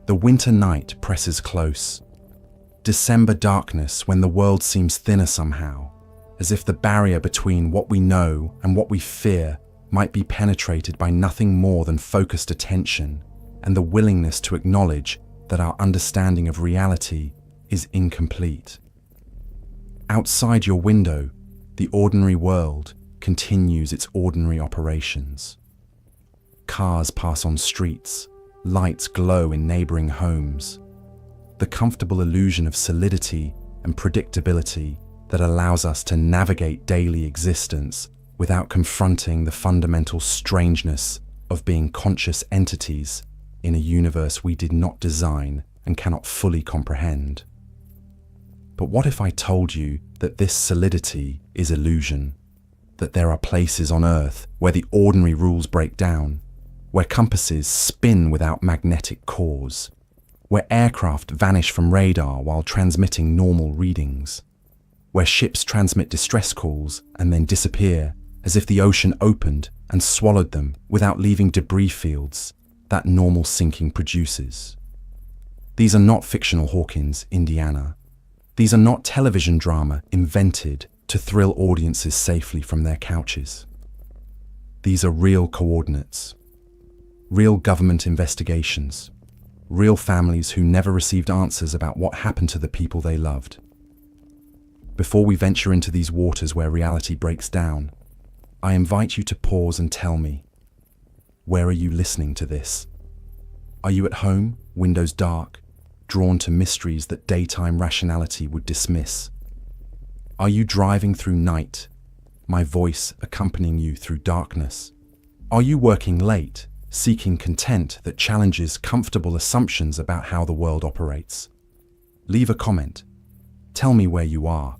The winter night presses close. December darkness when the world seems thinner somehow, as if the barrier between what we know and what we fear might be penetrated by nothing more than focused attention and the willingness to acknowledge that our understanding of reality is incomplete. Outside your window, the ordinary world continues its ordinary operations. Cars pass on streets, lights glow in neighboring homes. The comfortable illusion of solidity and predictability that allows us to navigate daily existence without confronting the fundamental strangeness of being conscious entities in a universe we did not design and cannot fully comprehend. But what if I told you that this solidity is illusion? That there are places on Earth where the ordinary rules break down, where compasses spin without magnetic cores, where aircraft vanish from radar while transmitting normal readings, where ships transmit distress calls and then disappear as if the ocean opened and swallowed them without leaving debris fields that normal sinking produces. These are not fictional Hawkins, Indiana. These are not television drama invented to thrill audiences safely from their couches. These are real coordinates, real government investigations, real families who never received answers about what happened to the people they loved. Before we venture into these waters where reality breaks down, I invite you to pause and tell me, where are you listening to this? Are you at home, windows dark, drawn to mysteries that daytime rationality would dismiss? Are you driving through night, my voice accompanying you through darkness? Are you working late, seeking content that challenges comfortable assumptions about how the world operates? Leave a comment. Tell me where you are.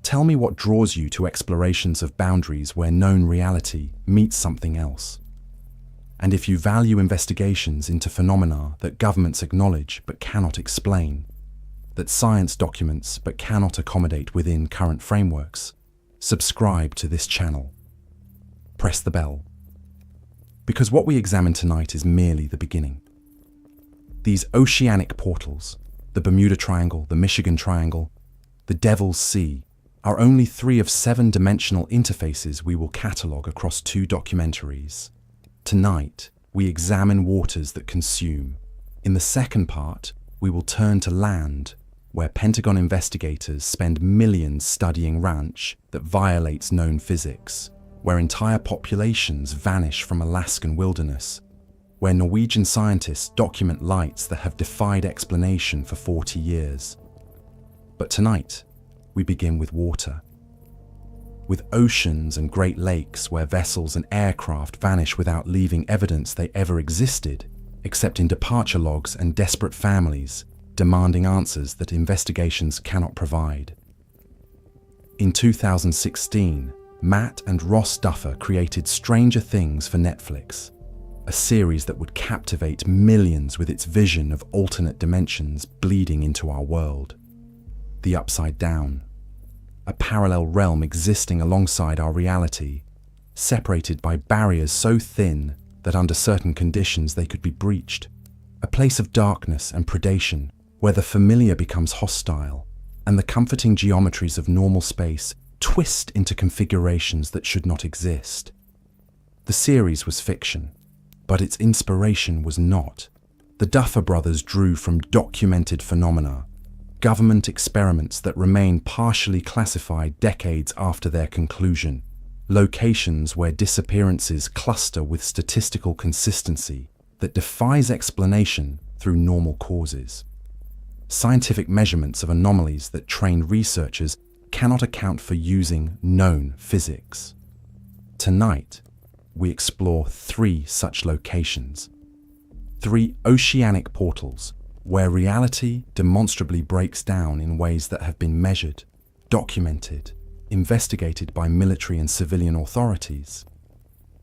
Tell me what draws you to explorations of boundaries where known reality meets something else. And if you value investigations into phenomena that governments acknowledge but cannot explain, that science documents but cannot accommodate within current frameworks, subscribe to this channel. Press the bell. Because what we examine tonight is merely the beginning. These oceanic portals, the Bermuda Triangle, the Michigan Triangle, the Devil's Sea, are only 3 of 7-dimensional interfaces we will catalogue across 2 documentaries. Tonight, we examine waters that consume. In the second part, we will turn to land, where Pentagon investigators spend millions studying ranch that violates known physics, where entire populations vanish from Alaskan wilderness, where Norwegian scientists document lights that have defied explanation for 40 years. But tonight, we begin with water. With oceans and great lakes where vessels and aircraft vanish without leaving evidence they ever existed, except in departure logs and desperate families demanding answers that investigations cannot provide. In 2016, Matt and Ross Duffer created Stranger Things for Netflix, a series that would captivate millions with its vision of alternate dimensions bleeding into our world. The Upside Down, a parallel realm existing alongside our reality, separated by barriers so thin that under certain conditions they could be breached. A place of darkness and predation where the familiar becomes hostile and the comforting geometries of normal space twist into configurations that should not exist. The series was fiction, but its inspiration was not. The Duffer brothers drew from documented phenomena, government experiments that remain partially classified decades after their conclusion, locations where disappearances cluster with statistical consistency that defies explanation through normal causes, scientific measurements of anomalies that trained researchers cannot account for using known physics. Tonight, we explore 3 such locations, 3 oceanic portals where reality demonstrably breaks down in ways that have been measured, documented, investigated by military and civilian authorities,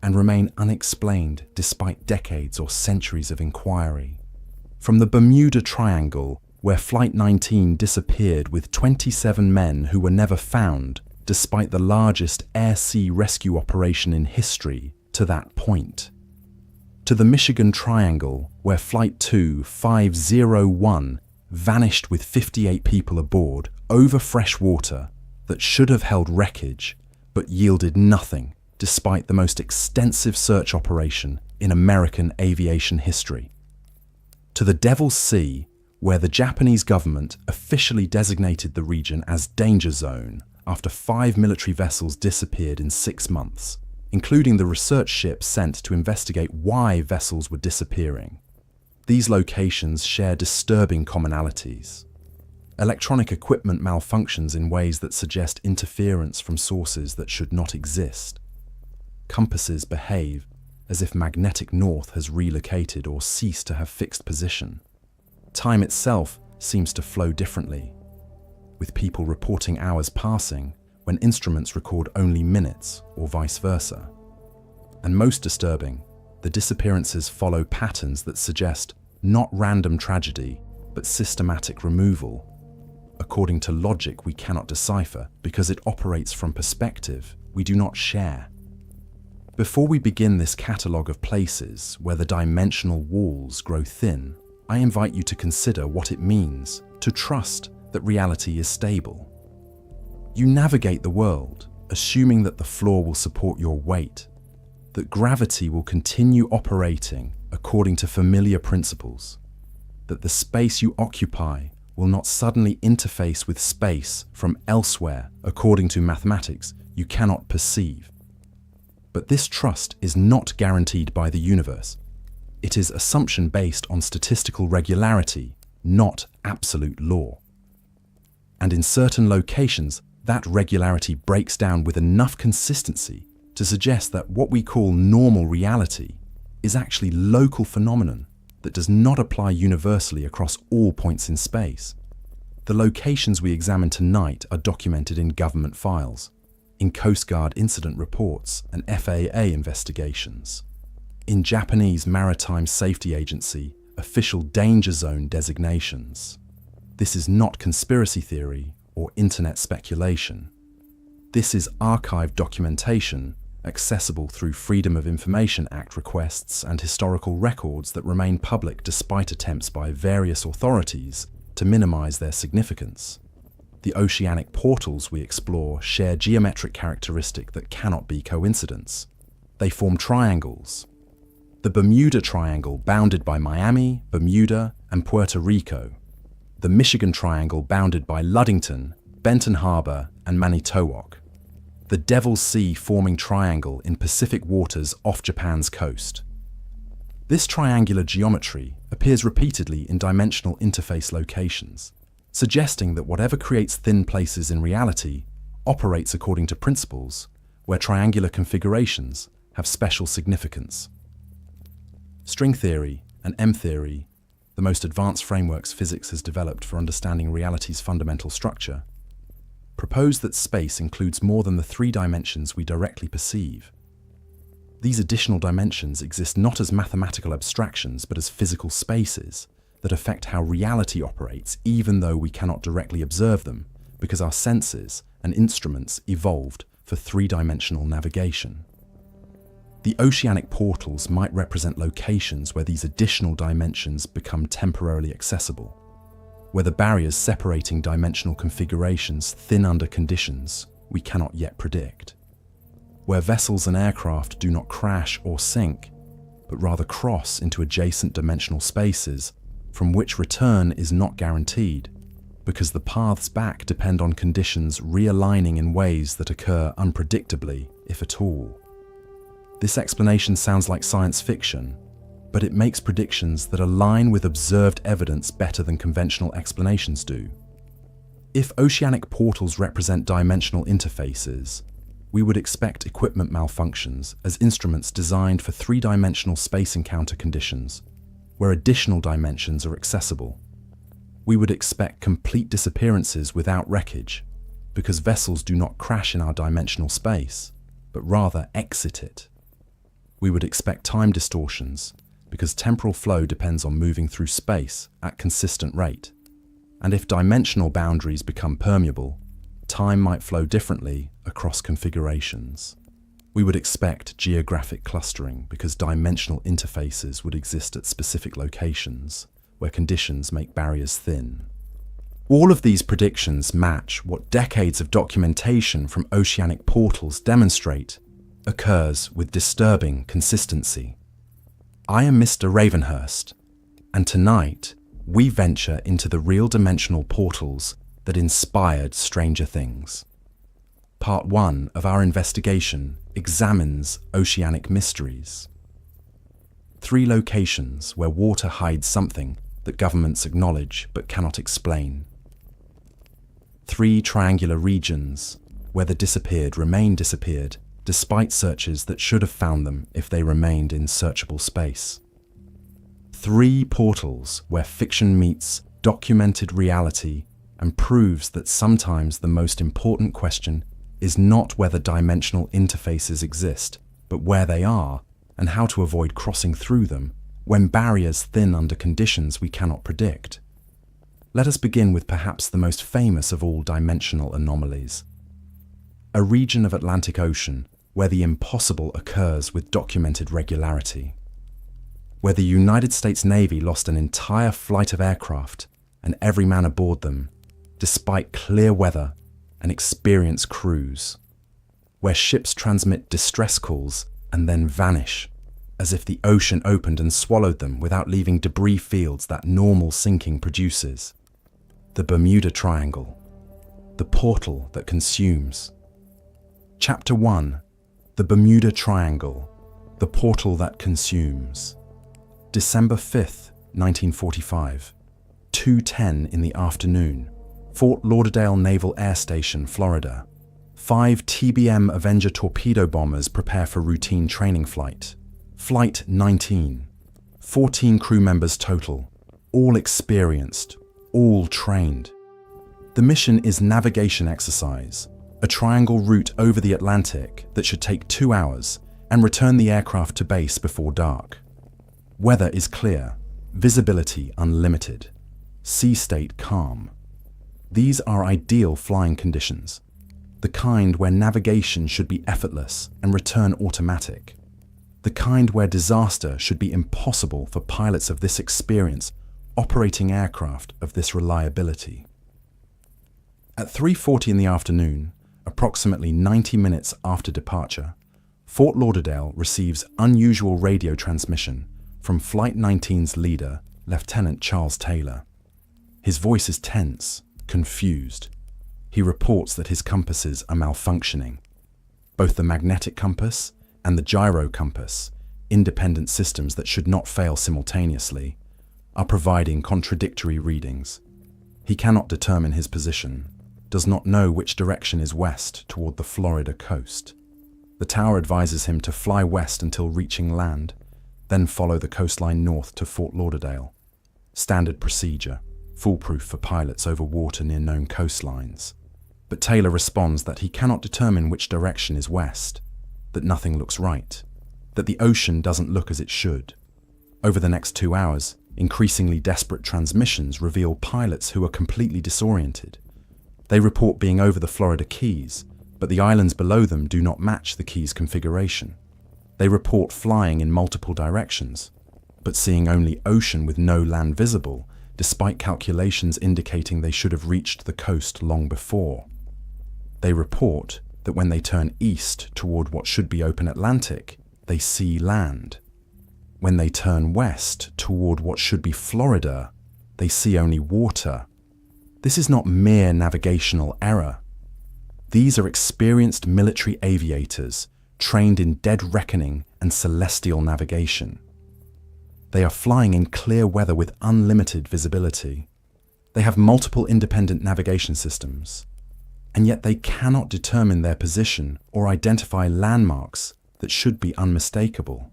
and remain unexplained despite decades or centuries of inquiry. From the Bermuda Triangle, where Flight 19 disappeared with 27 men who were never found, despite the largest air-sea rescue operation in history to that point, to the Michigan Triangle, where Flight 2501 vanished with 58 people aboard over fresh water that should have held wreckage but yielded nothing despite the most extensive search operation in American aviation history. To the Devil's Sea, where the Japanese government officially designated the region as danger zone after 5 military vessels disappeared in 6 months, including the research ship sent to investigate why vessels were disappearing. These locations share disturbing commonalities. Electronic equipment malfunctions in ways that suggest interference from sources that should not exist. Compasses behave as if magnetic north has relocated or ceased to have fixed position. Time itself seems to flow differently, with people reporting hours passing when instruments record only minutes or vice versa. And most disturbing, the disappearances follow patterns that suggest not random tragedy, but systematic removal, according to logic we cannot decipher because it operates from perspective we do not share. Before we begin this catalogue of places where the dimensional walls grow thin, I invite you to consider what it means to trust that reality is stable. You navigate the world, assuming that the floor will support your weight, that gravity will continue operating according to familiar principles, that the space you occupy will not suddenly interface with space from elsewhere according to mathematics you cannot perceive. But this trust is not guaranteed by the universe. It is assumption based on statistical regularity, not absolute law. And in certain locations, that regularity breaks down with enough consistency to suggest that what we call normal reality is actually local phenomenon that does not apply universally across all points in space. The locations we examine tonight are documented in government files, in Coast Guard incident reports and FAA investigations, in Japanese Maritime Safety Agency official danger zone designations. This is not conspiracy theory or internet speculation. This is archived documentation accessible through Freedom of Information Act requests and historical records that remain public despite attempts by various authorities to minimize their significance. The oceanic portals we explore share geometric characteristic that cannot be coincidence. They form triangles. The Bermuda Triangle bounded by Miami, Bermuda, and Puerto Rico. The Michigan Triangle bounded by Ludington, Benton Harbor, and Manitowoc. The Devil's Sea forming triangle in Pacific waters off Japan's coast. This triangular geometry appears repeatedly in dimensional interface locations, suggesting that whatever creates thin places in reality operates according to principles where triangular configurations have special significance. String theory and M-theory, the most advanced frameworks physics has developed for understanding reality's fundamental structure, propose that space includes more than the 3 dimensions we directly perceive. These additional dimensions exist not as mathematical abstractions but as physical spaces that affect how reality operates even though we cannot directly observe them because our senses and instruments evolved for 3-dimensional navigation. The oceanic portals might represent locations where these additional dimensions become temporarily accessible, where the barriers separating dimensional configurations thin under conditions we cannot yet predict, where vessels and aircraft do not crash or sink, but rather cross into adjacent dimensional spaces from which return is not guaranteed, because the paths back depend on conditions realigning in ways that occur unpredictably, if at all. This explanation sounds like science fiction, but it makes predictions that align with observed evidence better than conventional explanations do. If oceanic portals represent dimensional interfaces, we would expect equipment malfunctions as instruments designed for 3-dimensional space encounter conditions, where additional dimensions are accessible. We would expect complete disappearances without wreckage, because vessels do not crash in our dimensional space, but rather exit it. We would expect time distortions, because temporal flow depends on moving through space at consistent rate. And if dimensional boundaries become permeable, time might flow differently across configurations. We would expect geographic clustering because dimensional interfaces would exist at specific locations where conditions make barriers thin. All of these predictions match what decades of documentation from oceanic portals demonstrate occurs with disturbing consistency. I am Mr. Ravenhurst, and tonight we venture into the real dimensional portals that inspired Stranger Things. Part 1 of our investigation examines oceanic mysteries. 3 locations where water hides something that governments acknowledge but cannot explain. 3 triangular regions where the disappeared remain disappeared despite searches that should have found them if they remained in searchable space. 3 portals where fiction meets documented reality and proves that sometimes the most important question is not whether dimensional interfaces exist, but where they are and how to avoid crossing through them when barriers thin under conditions we cannot predict. Let us begin with perhaps the most famous of all dimensional anomalies. A region of Atlantic Ocean where the impossible occurs with documented regularity. Where the United States Navy lost an entire flight of aircraft and every man aboard them, despite clear weather and experienced crews. Where ships transmit distress calls and then vanish, as if the ocean opened and swallowed them without leaving debris fields that normal sinking produces. The Bermuda Triangle, the portal that consumes. Chapter 1, The Bermuda Triangle, the portal that consumes. December 5th, 1945, 2:10 in the afternoon, Fort Lauderdale Naval Air Station, Florida. 5 TBM Avenger torpedo bombers prepare for routine training flight. Flight 19. 14 crew members total, all experienced, all trained. The mission is navigation exercise, a triangle route over the Atlantic that should take 2 hours and return the aircraft to base before dark. Weather is clear, visibility unlimited, sea state calm. These are ideal flying conditions, the kind where navigation should be effortless and return automatic, the kind where disaster should be impossible for pilots of this experience operating aircraft of this reliability. At 3:40 in the afternoon, approximately 90 minutes after departure, Fort Lauderdale receives unusual radio transmission from Flight 19's leader, Lieutenant Charles Taylor. His voice is tense, confused. He reports that his compasses are malfunctioning. Both the magnetic compass and the gyro compass, independent systems that should not fail simultaneously, are providing contradictory readings. He cannot determine his position, does not know which direction is west toward the Florida coast. The tower advises him to fly west until reaching land, then follow the coastline north to Fort Lauderdale. Standard procedure, foolproof for pilots over water near known coastlines. But Taylor responds that he cannot determine which direction is west, that nothing looks right, that the ocean doesn't look as it should. Over the next 2 hours, increasingly desperate transmissions reveal pilots who are completely disoriented. They report being over the Florida Keys, but the islands below them do not match the Keys' configuration. They report flying in multiple directions, but seeing only ocean with no land visible, despite calculations indicating they should have reached the coast long before. They report that when they turn east toward what should be open Atlantic, they see land. When they turn west toward what should be Florida, they see only water. This is not mere navigational error. These are experienced military aviators trained in dead reckoning and celestial navigation. They are flying in clear weather with unlimited visibility. They have multiple independent navigation systems, and yet they cannot determine their position or identify landmarks that should be unmistakable.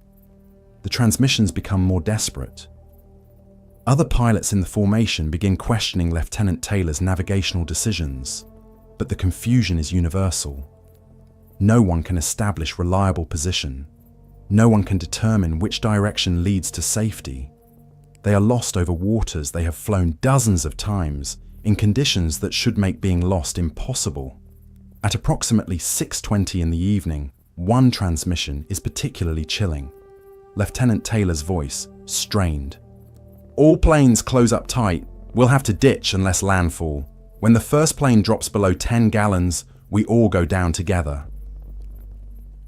The transmissions become more desperate. Other pilots in the formation begin questioning Lieutenant Taylor's navigational decisions, but the confusion is universal. No one can establish reliable position. No one can determine which direction leads to safety. They are lost over waters they have flown dozens of times in conditions that should make being lost impossible. At approximately 6:20 in the evening, One transmission is particularly chilling. Lieutenant Taylor's voice, strained. "All planes close up tight. We'll have to ditch unless landfall. When the first plane drops below 10 gallons, we all go down together."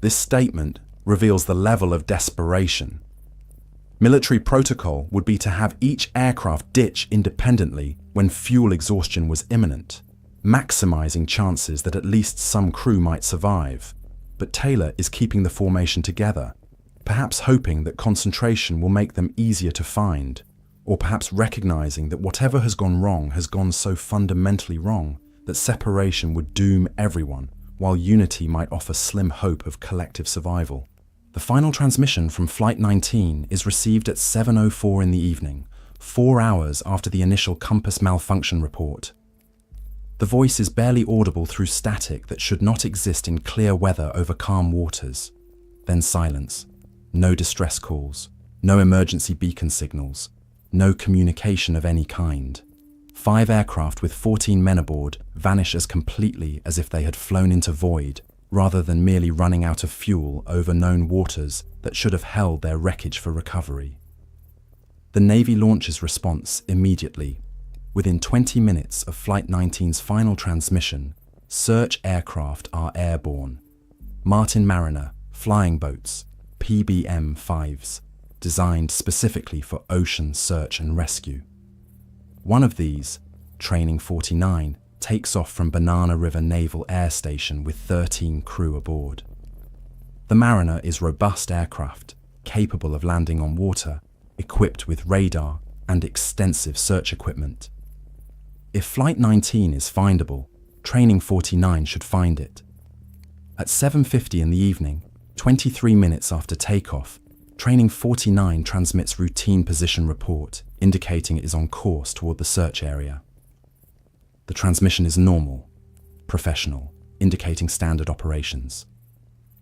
This statement reveals the level of desperation. Military protocol would be to have each aircraft ditch independently when fuel exhaustion was imminent, maximizing chances that at least some crew might survive. But Taylor is keeping the formation together, perhaps hoping that concentration will make them easier to find, or perhaps recognizing that whatever has gone wrong has gone so fundamentally wrong that separation would doom everyone, while unity might offer slim hope of collective survival. The final transmission from Flight 19 is received at 7:04 in the evening, 4 hours after the initial compass malfunction report. The voice is barely audible through static that should not exist in clear weather over calm waters. Then silence. No distress calls, no emergency beacon signals, no communication of any kind. 5 aircraft with 14 men aboard vanish as completely as if they had flown into void, rather than merely running out of fuel over known waters that should have held their wreckage for recovery. The Navy launches response immediately. Within 20 minutes of Flight 19's final transmission, search aircraft are airborne. Martin Mariner, flying boats, PBM-5s, designed specifically for ocean search and rescue. One of these, Training 49, takes off from Banana River Naval Air Station with 13 crew aboard. The Mariner is robust aircraft, capable of landing on water, equipped with radar and extensive search equipment. If Flight 19 is findable, Training 49 should find it. At 7:50 in the evening, 23 minutes after takeoff, Training 49 transmits routine position report, indicating it is on course toward the search area. The transmission is normal, professional, indicating standard operations.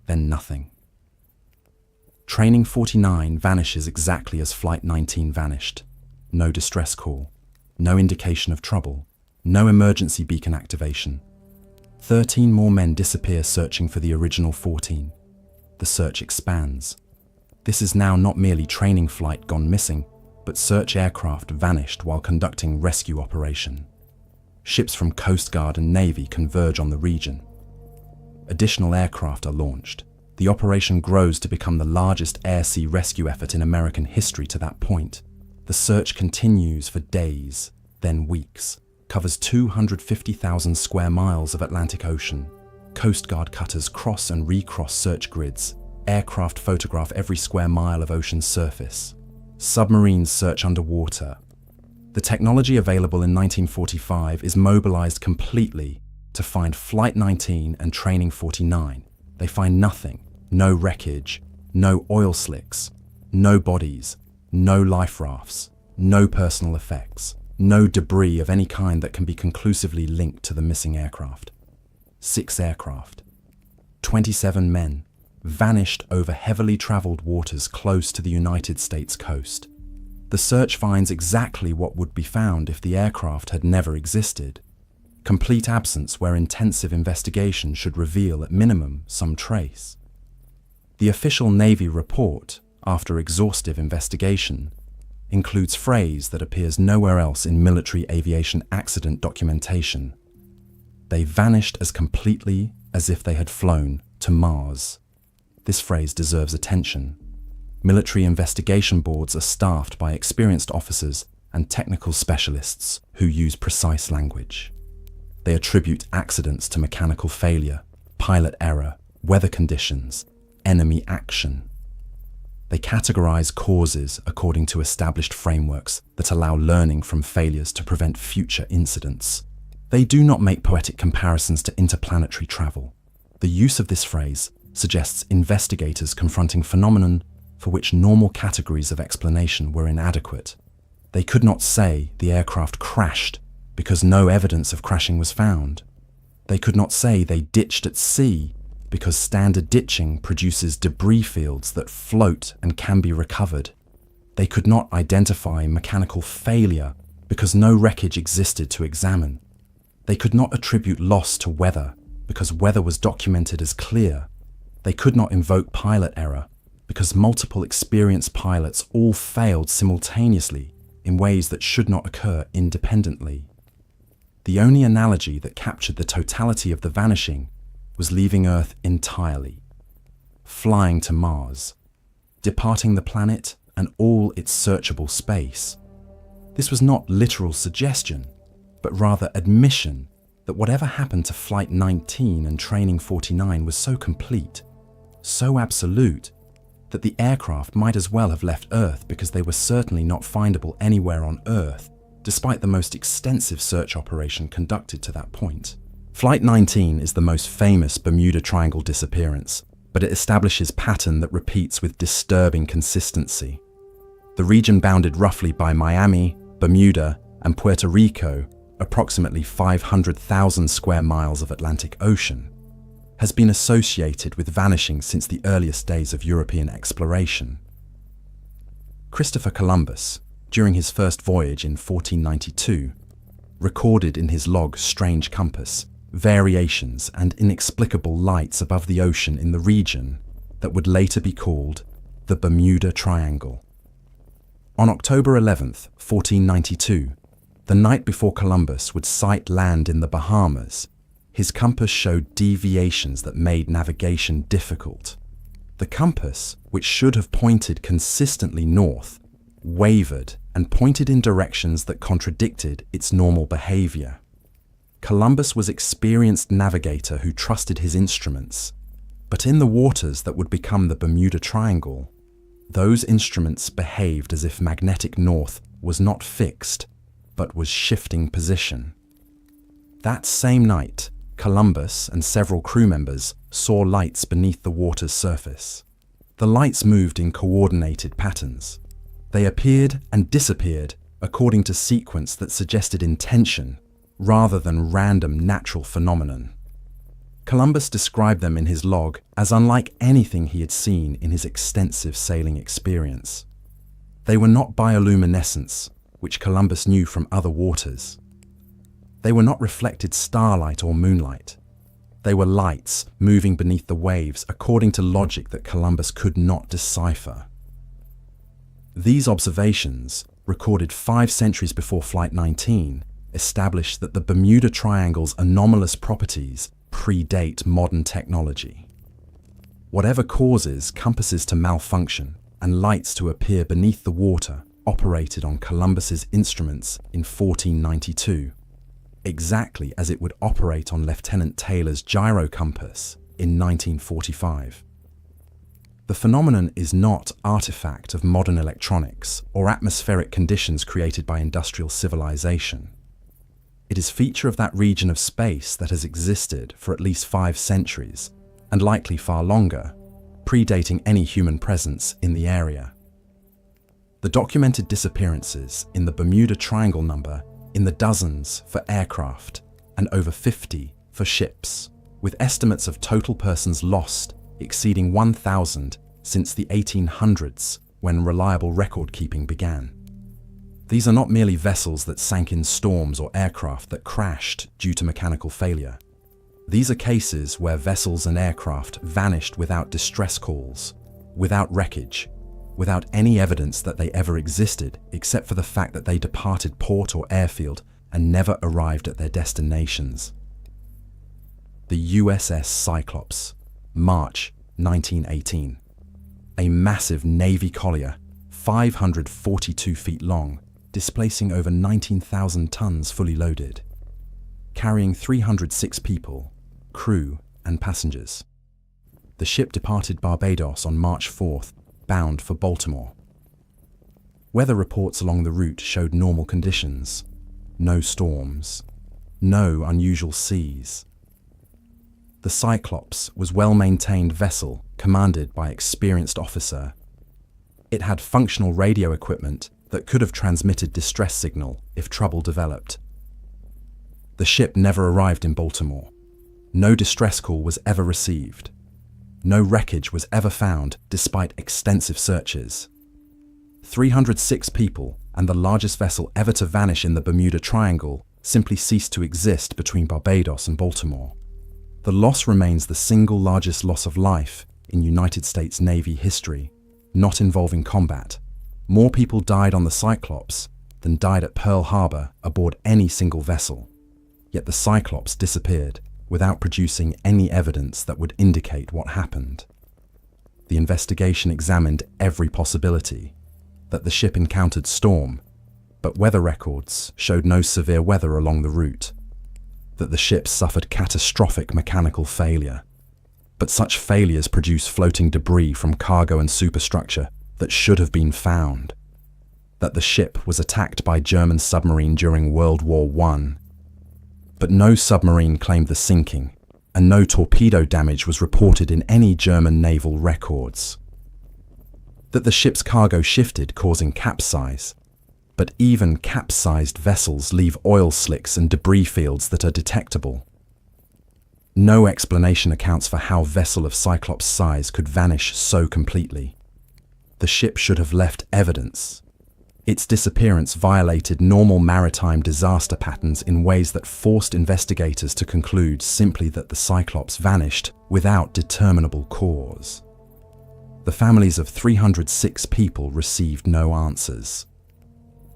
Then nothing. Training 49 vanishes exactly as Flight 19 vanished. No distress call, no indication of trouble, no emergency beacon activation. 13 more men disappear searching for the original 14. The search expands. This is now not merely training flight gone missing, but search aircraft vanished while conducting rescue operation. Ships from Coast Guard and Navy converge on the region. Additional aircraft are launched. The operation grows to become the largest air-sea rescue effort in American history to that point. The search continues for days, then weeks, covers 250,000 square miles of Atlantic Ocean. Coast Guard cutters cross and recross search grids. Aircraft photograph every square mile of ocean surface. Submarines search underwater. The technology available in 1945 is mobilized completely to find Flight 19 and Training 49. They find nothing, no wreckage, no oil slicks, no bodies, no life rafts, no personal effects, no debris of any kind that can be conclusively linked to the missing aircraft. 6 aircraft, 27 men, vanished over heavily traveled waters close to the United States coast. The search finds exactly what would be found if the aircraft had never existed. Complete absence where intensive investigation should reveal at minimum some trace. The official Navy report, after exhaustive investigation, includes phrase that appears nowhere else in military aviation accident documentation. They vanished as completely as if they had flown to Mars. This phrase deserves attention. Military investigation boards are staffed by experienced officers and technical specialists who use precise language. They attribute accidents to mechanical failure, pilot error, weather conditions, enemy action. They categorize causes according to established frameworks that allow learning from failures to prevent future incidents. They do not make poetic comparisons to interplanetary travel. The use of this phrase suggests investigators confronting phenomenon for which normal categories of explanation were inadequate. They could not say the aircraft crashed because no evidence of crashing was found. They could not say they ditched at sea because standard ditching produces debris fields that float and can be recovered. They could not identify mechanical failure because no wreckage existed to examine. They could not attribute loss to weather because weather was documented as clear. They could not invoke pilot error because multiple experienced pilots all failed simultaneously in ways that should not occur independently. The only analogy that captured the totality of the vanishing was leaving Earth entirely, flying to Mars, departing the planet and all its searchable space. This was not literal suggestion, but rather admission that whatever happened to Flight 19 and Training 49 was so complete, so absolute, that the aircraft might as well have left Earth because they were certainly not findable anywhere on Earth, despite the most extensive search operation conducted to that point. Flight 19 is the most famous Bermuda Triangle disappearance, but it establishes pattern that repeats with disturbing consistency. The region bounded roughly by Miami, Bermuda, and Puerto Rico, approximately 500,000 square miles of Atlantic Ocean, has been associated with vanishing since the earliest days of European exploration. Christopher Columbus, during his first voyage in 1492, recorded in his log Strange Compass variations and inexplicable lights above the ocean in the region that would later be called the Bermuda Triangle. On October 11th, 1492, the night before Columbus would sight land in the Bahamas, his compass showed deviations that made navigation difficult. The compass, which should have pointed consistently north, wavered and pointed in directions that contradicted its normal behavior. Columbus was an experienced navigator who trusted his instruments, but in the waters that would become the Bermuda Triangle, those instruments behaved as if magnetic north was not fixed, but was shifting position. That same night, Columbus and several crew members saw lights beneath the water's surface. The lights moved in coordinated patterns. They appeared and disappeared according to sequence that suggested intention rather than random natural phenomenon. Columbus described them in his log as unlike anything he had seen in his extensive sailing experience. They were not bioluminescence, which Columbus knew from other waters. They were not reflected starlight or moonlight. They were lights moving beneath the waves according to logic that Columbus could not decipher. These observations, recorded 5 centuries before Flight 19, established that the Bermuda Triangle's anomalous properties predate modern technology. Whatever causes compasses to malfunction and lights to appear beneath the water operated on Columbus's instruments in 1492, exactly as it would operate on Lieutenant Taylor's gyro compass in 1945. The phenomenon is not artifact of modern electronics or atmospheric conditions created by industrial civilization. It is feature of that region of space that has existed for at least 5 centuries, and likely far longer, predating any human presence in the area. The documented disappearances in the Bermuda Triangle number in the dozens for aircraft and over 50 for ships, with estimates of total persons lost exceeding 1,000 since the 1800s when reliable record-keeping began. These are not merely vessels that sank in storms or aircraft that crashed due to mechanical failure. These are cases where vessels and aircraft vanished without distress calls, without wreckage, without any evidence that they ever existed except for the fact that they departed port or airfield and never arrived at their destinations. The USS Cyclops, March 1918. A massive Navy collier, 542 feet long, displacing over 19,000 tons fully loaded, carrying 306 people, crew and passengers. The ship departed Barbados on March 4th, bound for Baltimore. Weather reports along the route showed normal conditions, no storms, no unusual seas. The Cyclops was a well-maintained vessel commanded by an experienced officer. It had functional radio equipment that could have transmitted distress signal if trouble developed. The ship never arrived in Baltimore. No distress call was ever received. No wreckage was ever found despite extensive searches. 306 people and the largest vessel ever to vanish in the Bermuda Triangle simply ceased to exist between Barbados and Baltimore. The loss remains the single largest loss of life in United States Navy history, not involving combat. More people died on the Cyclops than died at Pearl Harbor aboard any single vessel. Yet the Cyclops disappeared without producing any evidence that would indicate what happened. The investigation examined every possibility: that the ship encountered storm, but weather records showed no severe weather along the route; that the ship suffered catastrophic mechanical failure, but such failures produce floating debris from cargo and superstructure that should have been found; that the ship was attacked by German submarine during World War I, but no submarine claimed the sinking, and no torpedo damage was reported in any German naval records; that the ship's cargo shifted, causing capsize, but even capsized vessels leave oil slicks and debris fields that are detectable. No explanation accounts for how a vessel of Cyclops size could vanish so completely. The ship should have left evidence. Its disappearance violated normal maritime disaster patterns in ways that forced investigators to conclude simply that the Cyclops vanished without determinable cause. The families of 306 people received no answers.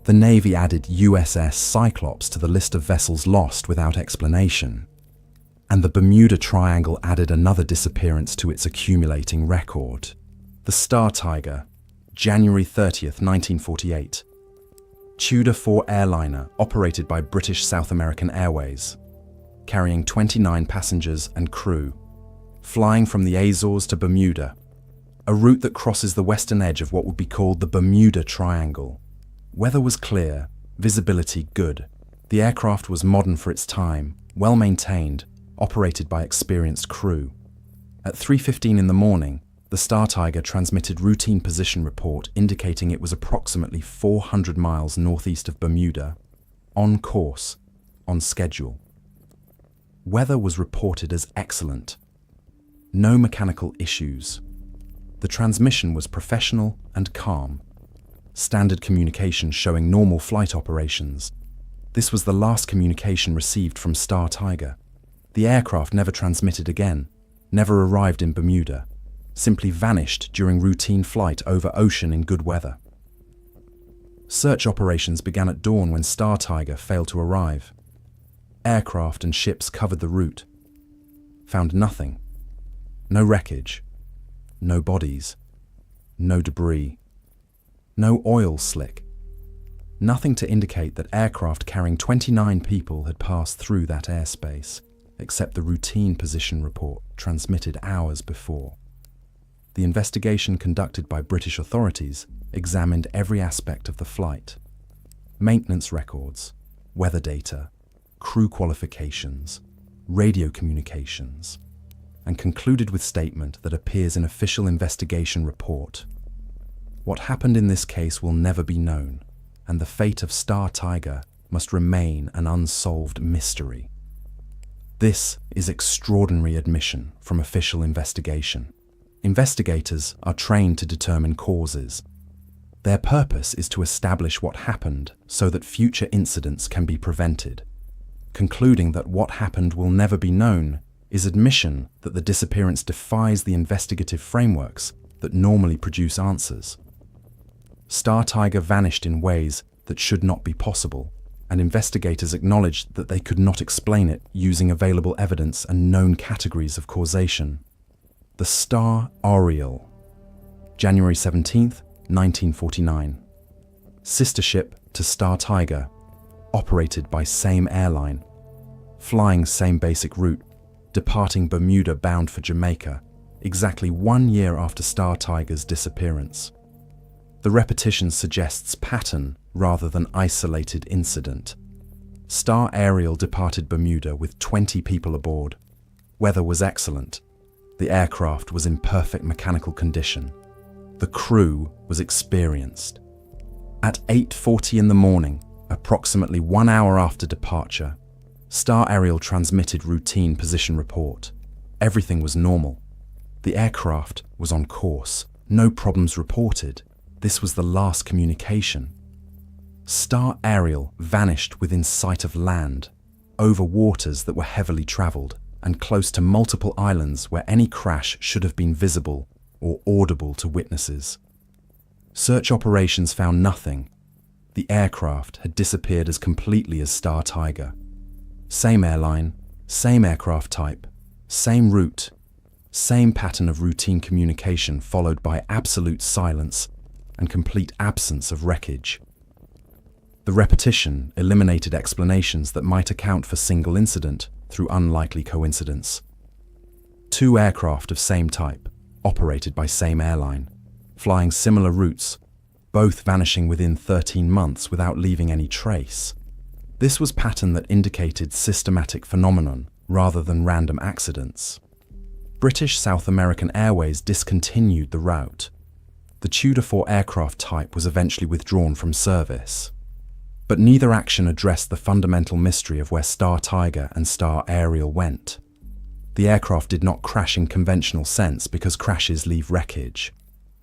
The Navy added USS Cyclops to the list of vessels lost without explanation, and the Bermuda Triangle added another disappearance to its accumulating record. The Star Tiger, January 30th, 1948. Tudor 4 airliner operated by British South American Airways, carrying 29 passengers and crew, flying from the Azores to Bermuda, a route that crosses the western edge of what would be called the Bermuda Triangle. Weather was clear, visibility good. The aircraft was modern for its time, well maintained, operated by experienced crew. At 3:15 in the morning, the Star Tiger transmitted routine position report indicating it was approximately 400 miles northeast of Bermuda, on course, on schedule. Weather was reported as excellent. No mechanical issues. The transmission was professional and calm. Standard communication showing normal flight operations. This was the last communication received from Star Tiger. The aircraft never transmitted again, never arrived in Bermuda, simply vanished during routine flight over ocean in good weather. Search operations began at dawn when Star Tiger failed to arrive. Aircraft and ships covered the route. Found nothing. No wreckage. No bodies. No debris. No oil slick. Nothing to indicate that aircraft carrying 29 people had passed through that airspace, except the routine position report transmitted hours before. The investigation conducted by British authorities examined every aspect of the flight: maintenance records, weather data, crew qualifications, radio communications, and concluded with statement that appears in official investigation report. What happened in this case will never be known, and the fate of Star Tiger must remain an unsolved mystery. This is extraordinary admission from official investigation. Investigators are trained to determine causes. Their purpose is to establish what happened so that future incidents can be prevented. Concluding that what happened will never be known is admission that the disappearance defies the investigative frameworks that normally produce answers. Star Tiger vanished in ways that should not be possible, and investigators acknowledged that they could not explain it using available evidence and known categories of causation. The Star Oriole, January 17th, 1949. Sister ship to Star Tiger, operated by same airline, flying same basic route, departing Bermuda bound for Jamaica, exactly 1 year after Star Tiger's disappearance. The repetition suggests pattern rather than isolated incident. Star Ariel departed Bermuda with 20 people aboard. Weather was excellent. The aircraft was in perfect mechanical condition. The crew was experienced. At 8:40 in the morning, approximately 1 hour after departure, Star Ariel transmitted routine position report. Everything was normal. The aircraft was on course. No problems reported. This was the last communication. Star Ariel vanished within sight of land, over waters that were heavily traveled. and close to multiple islands where any crash should have been visible or audible to witnesses. Search operations found nothing. The aircraft had disappeared as completely as Star Tiger. Same airline, same aircraft type, same route, same pattern of routine communication followed by absolute silence and complete absence of wreckage. The repetition eliminated explanations that might account for single incident through unlikely coincidence. Two aircraft of same type, operated by same airline, flying similar routes, both vanishing within 13 months without leaving any trace. This was pattern that indicated systematic phenomenon rather than random accidents. British South American Airways discontinued the route. The Tudor 4 aircraft type was eventually withdrawn from service. But neither action addressed the fundamental mystery of where Star Tiger and Star Ariel went. The aircraft did not crash in conventional sense because crashes leave wreckage.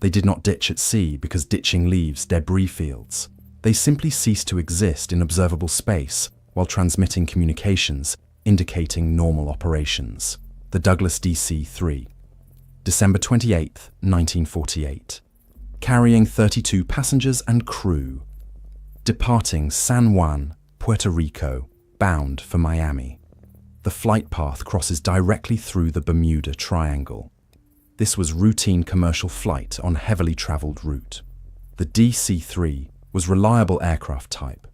They did not ditch at sea because ditching leaves debris fields. They simply ceased to exist in observable space while transmitting communications, indicating normal operations. The Douglas DC-3. December 28, 1948. Carrying 32 passengers and crew. Departing San Juan, Puerto Rico, bound for Miami. The flight path crosses directly through the Bermuda Triangle. This was routine commercial flight on heavily traveled route. The DC-3 was reliable aircraft type.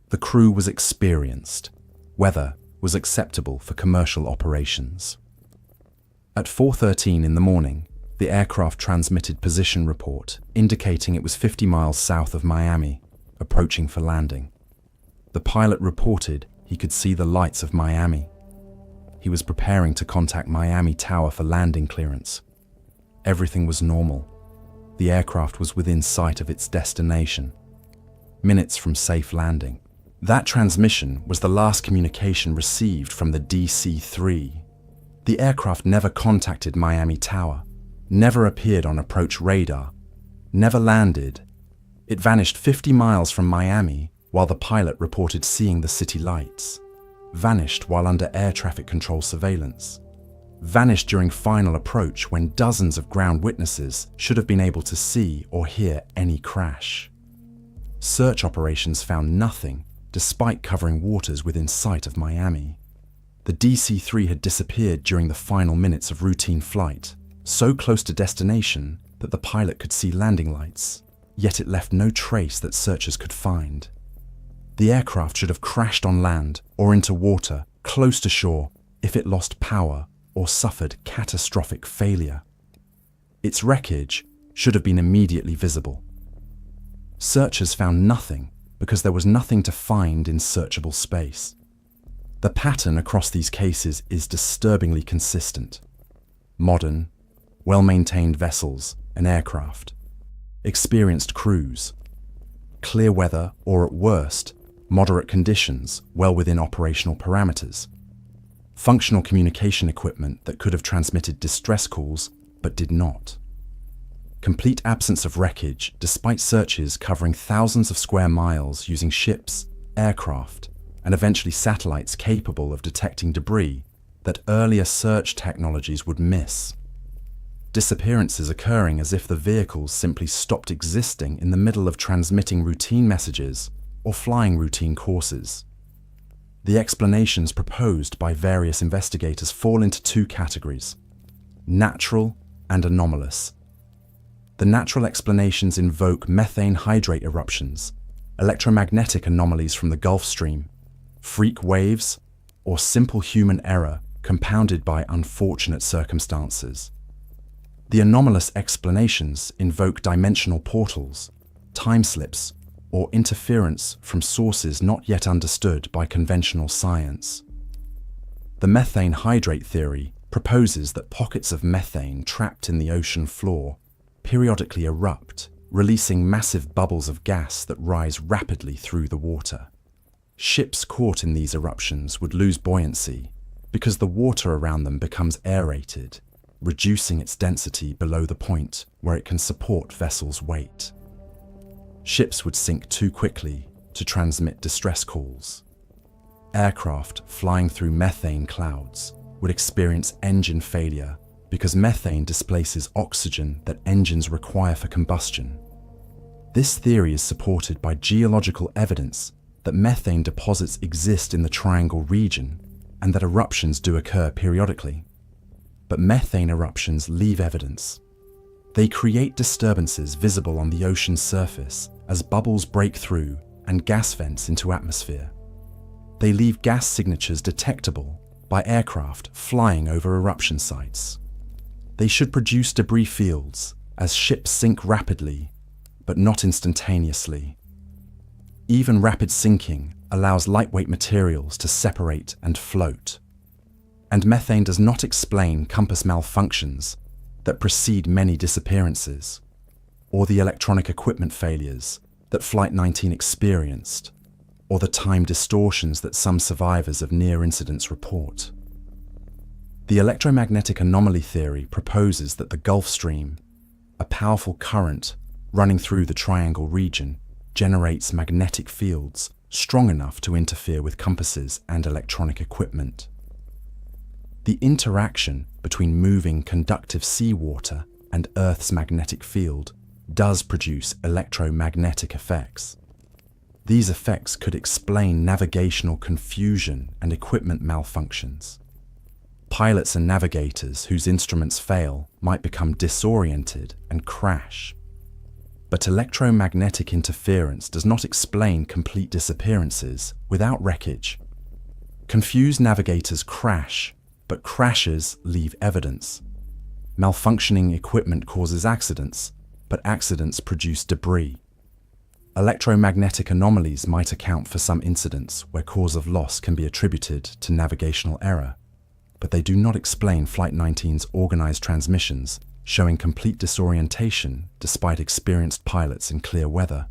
The crew was experienced. Weather was acceptable for commercial operations. At 4:13 in the morning, the aircraft transmitted position report indicating it was 50 miles south of Miami, approaching for landing. The pilot reported he could see the lights of Miami. He was preparing to contact Miami Tower for landing clearance. Everything was normal. The aircraft was within sight of its destination, minutes from safe landing. That transmission was the last communication received from the DC-3. The aircraft never contacted Miami Tower, never appeared on approach radar, never landed. It vanished 50 miles from Miami while the pilot reported seeing the city lights. Vanished while under air traffic control surveillance. Vanished during final approach when dozens of ground witnesses should have been able to see or hear any crash. Search operations found nothing despite covering waters within sight of Miami. The DC-3 had disappeared during the final minutes of routine flight, so close to destination that the pilot could see landing lights, yet it left no trace that searchers could find. The aircraft should have crashed on land or into water close to shore if it lost power or suffered catastrophic failure. Its wreckage should have been immediately visible. Searchers found nothing because there was nothing to find in searchable space. The pattern across these cases is disturbingly consistent. Modern, well-maintained vessels and aircraft. Experienced crews. Clear weather or at worst, moderate conditions well within operational parameters. Functional communication equipment that could have transmitted distress calls but did not. Complete absence of wreckage despite searches covering thousands of square miles using ships, aircraft, and eventually satellites capable of detecting debris that earlier search technologies would miss. Disappearances occurring as if the vehicles simply stopped existing in the middle of transmitting routine messages or flying routine courses. The explanations proposed by various investigators fall into two categories: natural and anomalous. The natural explanations invoke methane hydrate eruptions, electromagnetic anomalies from the Gulf Stream, freak waves, or simple human error compounded by unfortunate circumstances. The anomalous explanations invoke dimensional portals, time slips, or interference from sources not yet understood by conventional science. The methane hydrate theory proposes that pockets of methane trapped in the ocean floor periodically erupt, releasing massive bubbles of gas that rise rapidly through the water. Ships caught in these eruptions would lose buoyancy because the water around them becomes aerated, reducing its density below the point where it can support vessels' weight. Ships would sink too quickly to transmit distress calls. Aircraft flying through methane clouds would experience engine failure because methane displaces oxygen that engines require for combustion. This theory is supported by geological evidence that methane deposits exist in the Triangle region and that eruptions do occur periodically. But methane eruptions leave evidence. They create disturbances visible on the ocean's surface as bubbles break through and gas vents into atmosphere. They leave gas signatures detectable by aircraft flying over eruption sites. They should produce debris fields as ships sink rapidly, but not instantaneously. Even rapid sinking allows lightweight materials to separate and float. And methane does not explain compass malfunctions that precede many disappearances, or the electronic equipment failures that Flight 19 experienced, or the time distortions that some survivors of near incidents report. The electromagnetic anomaly theory proposes that the Gulf Stream, a powerful current running through the Triangle region, generates magnetic fields strong enough to interfere with compasses and electronic equipment. The interaction between moving conductive seawater and Earth's magnetic field does produce electromagnetic effects. These effects could explain navigational confusion and equipment malfunctions. Pilots and navigators whose instruments fail might become disoriented and crash. But electromagnetic interference does not explain complete disappearances without wreckage. Confused navigators crash, but crashes leave evidence. Malfunctioning equipment causes accidents, but accidents produce debris. Electromagnetic anomalies might account for some incidents where cause of loss can be attributed to navigational error, but they do not explain Flight 19's organized transmissions showing complete disorientation despite experienced pilots in clear weather,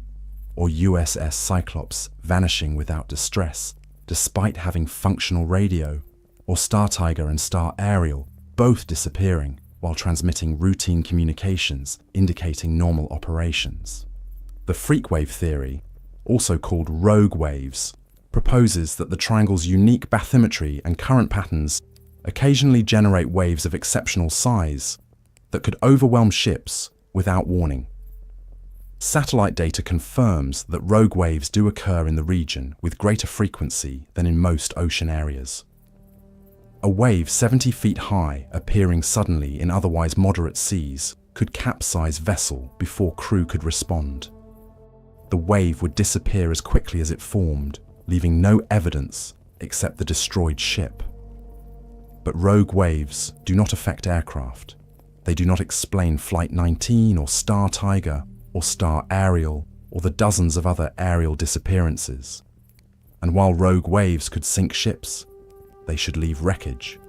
or USS Cyclops vanishing without distress despite having functional radio, or Star Tiger and Star Ariel both disappearing while transmitting routine communications indicating normal operations. The freak wave theory, also called rogue waves, proposes that the triangle's unique bathymetry and current patterns occasionally generate waves of exceptional size that could overwhelm ships without warning. Satellite data confirms that rogue waves do occur in the region with greater frequency than in most ocean areas. A wave 70 feet high appearing suddenly in otherwise moderate seas could capsize vessel before crew could respond. The wave would disappear as quickly as it formed, leaving no evidence except the destroyed ship. But rogue waves do not affect aircraft. They do not explain Flight 19 or Star Tiger or Star Ariel or the dozens of other aerial disappearances. And while rogue waves could sink ships, they should leave wreckage.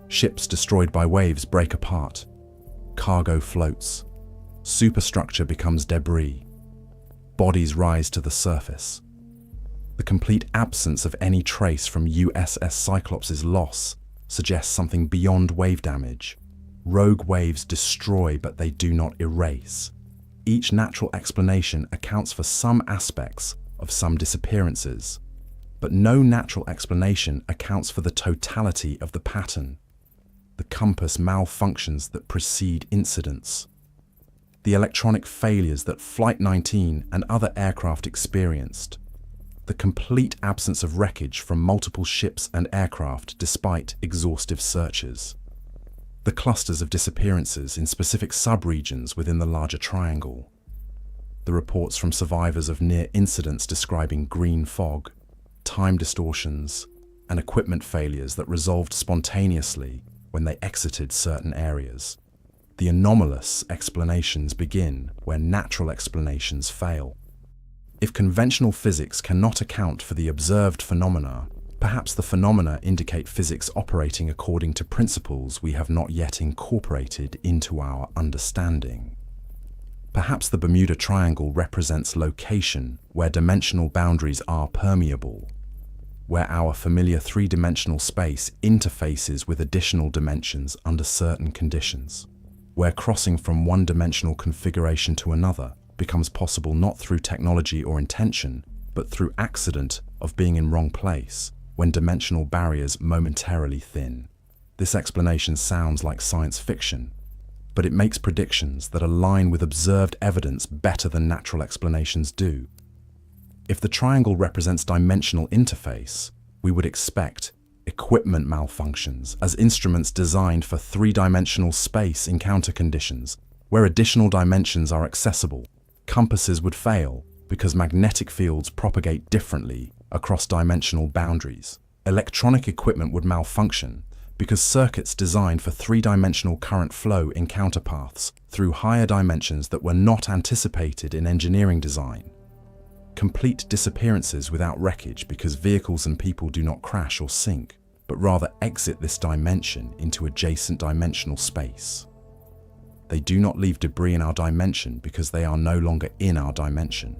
Ships destroyed by waves break apart. Cargo floats. Superstructure becomes debris. Bodies rise to the surface. The complete absence of any trace from USS Cyclops' loss suggests something beyond wave damage. Rogue waves destroy, but they do not erase. Each natural explanation accounts for some aspects of some disappearances, but no natural explanation accounts for the totality of the pattern, the compass malfunctions that precede incidents, the electronic failures that Flight 19 and other aircraft experienced, the complete absence of wreckage from multiple ships and aircraft despite exhaustive searches, the clusters of disappearances in specific sub-regions within the larger triangle, the reports from survivors of near incidents describing green fog, time distortions, and equipment failures that resolved spontaneously when they exited certain areas. The anomalous explanations begin where natural explanations fail. If conventional physics cannot account for the observed phenomena, perhaps the phenomena indicate physics operating according to principles we have not yet incorporated into our understanding. Perhaps the Bermuda Triangle represents location where dimensional boundaries are permeable, where our familiar three-dimensional space interfaces with additional dimensions under certain conditions, where crossing from one-dimensional configuration to another becomes possible not through technology or intention, but through accident of being in wrong place, when dimensional barriers momentarily thin. This explanation sounds like science fiction, but it makes predictions that align with observed evidence better than natural explanations do. If the triangle represents dimensional interface, we would expect equipment malfunctions as instruments designed for three-dimensional space encounter conditions where additional dimensions are accessible. Compasses would fail because magnetic fields propagate differently across dimensional boundaries. Electronic equipment would malfunction because circuits designed for three-dimensional current flow encounter paths through higher dimensions that were not anticipated in engineering design. Complete disappearances without wreckage because vehicles and people do not crash or sink, but rather exit this dimension into adjacent dimensional space. They do not leave debris in our dimension because they are no longer in our dimension.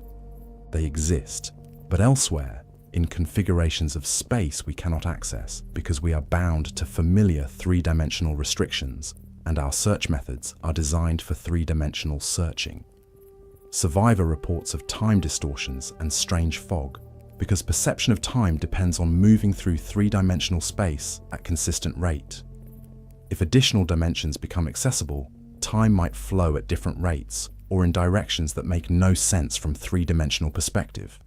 They exist, but elsewhere, in configurations of space we cannot access because we are bound to familiar three-dimensional restrictions, and our search methods are designed for three-dimensional searching. Survivor reports of time distortions and strange fog because perception of time depends on moving through three-dimensional space at consistent rate. If additional dimensions become accessible, time might flow at different rates or in directions that make no sense from three-dimensional perspective.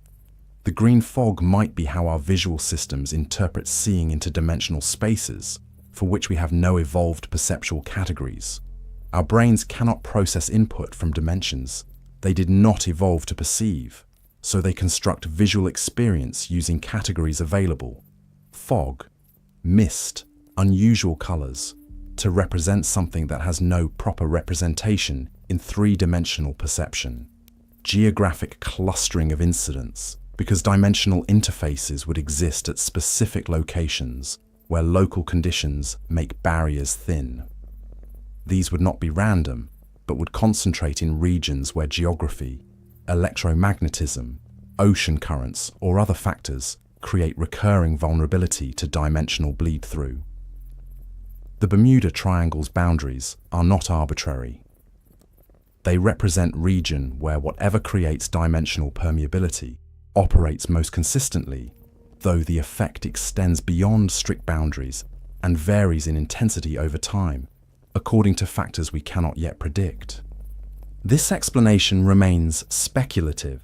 The green fog might be how our visual systems interpret seeing into dimensional spaces for which we have no evolved perceptual categories. Our brains cannot process input from dimensions they did not evolve to perceive, so they construct visual experience using categories available: fog, mist, unusual colors, to represent something that has no proper representation in three-dimensional perception. Geographic clustering of incidents, because dimensional interfaces would exist at specific locations where local conditions make barriers thin. These would not be random, but would concentrate in regions where geography, electromagnetism, ocean currents, or other factors create recurring vulnerability to dimensional bleed-through. The Bermuda Triangle's boundaries are not arbitrary. They represent region where whatever creates dimensional permeability operates most consistently, though the effect extends beyond strict boundaries and varies in intensity over time, according to factors we cannot yet predict. This explanation remains speculative.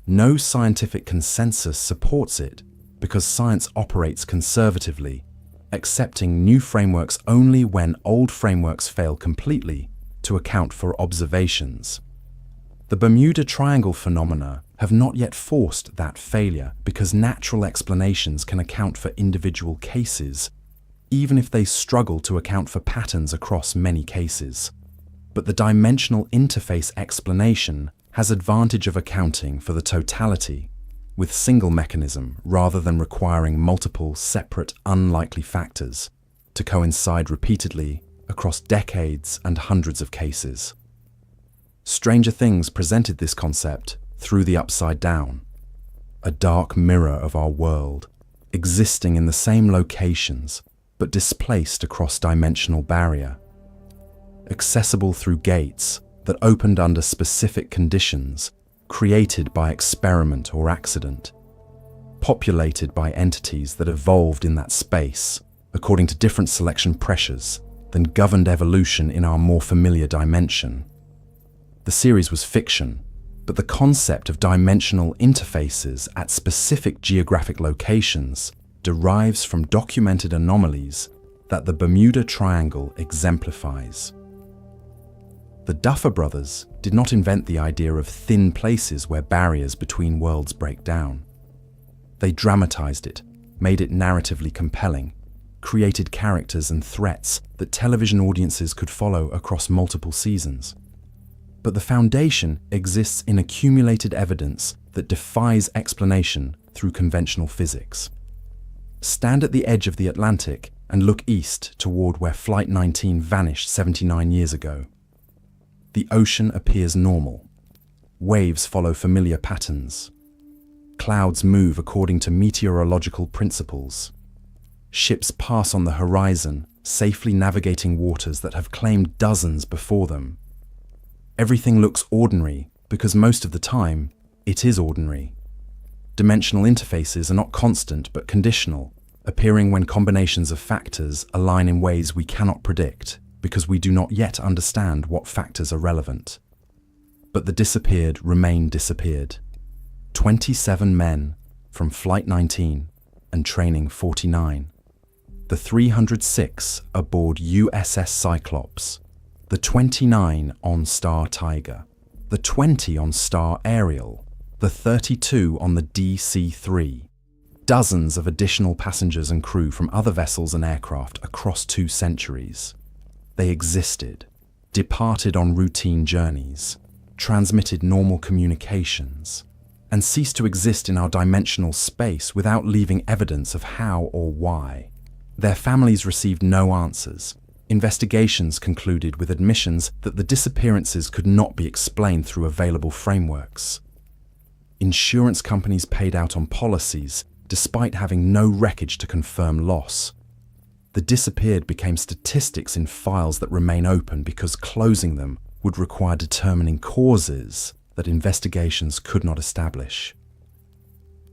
No scientific consensus supports it because science operates conservatively, accepting new frameworks only when old frameworks fail completely to account for observations. The Bermuda Triangle phenomena have not yet forced that failure because natural explanations can account for individual cases, even if they struggle to account for patterns across many cases. But the dimensional interface explanation has advantage of accounting for the totality, with single mechanism rather than requiring multiple separate unlikely factors to coincide repeatedly across decades and hundreds of cases. Stranger Things presented this concept through the Upside Down, a dark mirror of our world, existing in the same locations but displaced across dimensional barrier, accessible through gates that opened under specific conditions created by experiment or accident, populated by entities that evolved in that space according to different selection pressures than governed evolution in our more familiar dimension. The series was fiction, but the concept of dimensional interfaces at specific geographic locations derives from documented anomalies that the Bermuda Triangle exemplifies. The Duffer Brothers did not invent the idea of thin places where barriers between worlds break down. They dramatized it, made it narratively compelling, created characters and threats that television audiences could follow across multiple seasons. But the foundation exists in accumulated evidence that defies explanation through conventional physics. Stand at the edge of the Atlantic and look east toward where Flight 19 vanished 79 years ago. The ocean appears normal. Waves follow familiar patterns. Clouds move according to meteorological principles. Ships pass on the horizon, safely navigating waters that have claimed dozens before them. Everything looks ordinary because most of the time, it is ordinary. Dimensional interfaces are not constant but conditional, appearing when combinations of factors align in ways we cannot predict because we do not yet understand what factors are relevant. But the disappeared remain disappeared. 27 men from Flight 19 and Training 49. The 306 aboard USS Cyclops. The 29 on Star Tiger. The 20 on Star Ariel. The 32 on the DC-3. Dozens of additional passengers and crew from other vessels and aircraft across 2 centuries. They existed, departed on routine journeys, transmitted normal communications, and ceased to exist in our dimensional space without leaving evidence of how or why. Their families received no answers. Investigations concluded with admissions that the disappearances could not be explained through available frameworks. Insurance companies paid out on policies despite having no wreckage to confirm loss. The disappeared became statistics in files that remain open because closing them would require determining causes that investigations could not establish.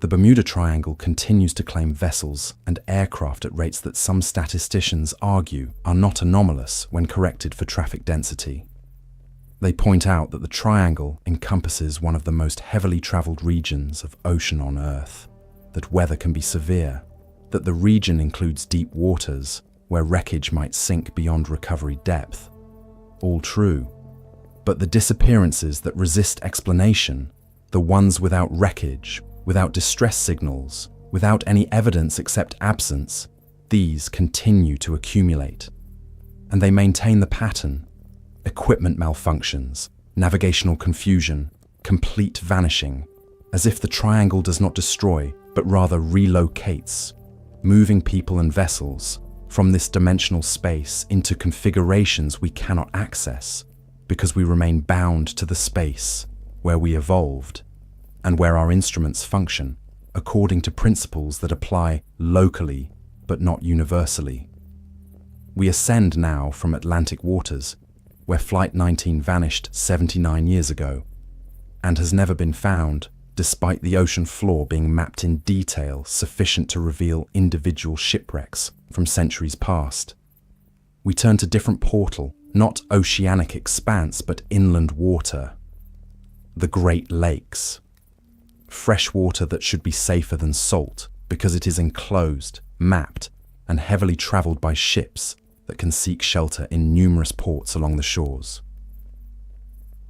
The Bermuda Triangle continues to claim vessels and aircraft at rates that some statisticians argue are not anomalous when corrected for traffic density. They point out that the triangle encompasses one of the most heavily traveled regions of ocean on Earth, that weather can be severe, that the region includes deep waters where wreckage might sink beyond recovery depth. All true. But the disappearances that resist explanation, the ones without wreckage, without distress signals, without any evidence except absence, these continue to accumulate. And they maintain the pattern: equipment malfunctions, navigational confusion, complete vanishing, as if the triangle does not destroy, but rather relocates, moving people and vessels from this dimensional space into configurations we cannot access, because we remain bound to the space where we evolved and where our instruments function according to principles that apply locally but not universally. We ascend now from Atlantic waters, where Flight 19 vanished 79 years ago and has never been found, despite the ocean floor being mapped in detail sufficient to reveal individual shipwrecks from centuries past. We turn to different portal, not oceanic expanse, but inland water. The Great Lakes. Fresh water that should be safer than salt because it is enclosed, mapped, and heavily traveled by ships that can seek shelter in numerous ports along the shores.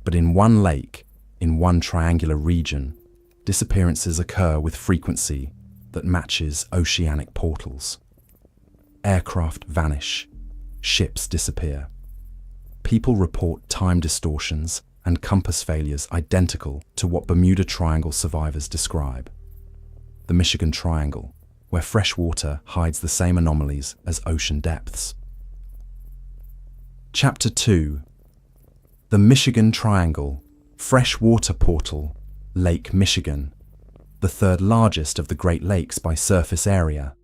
But in one lake, in one triangular region, disappearances occur with frequency that matches oceanic portals. Aircraft vanish, ships disappear. People report time distortions and compass failures identical to what Bermuda Triangle survivors describe. The Michigan Triangle, where fresh water hides the same anomalies as ocean depths. Chapter 2. The Michigan Triangle, freshwater portal, Lake Michigan, the third largest of the Great Lakes by surface area.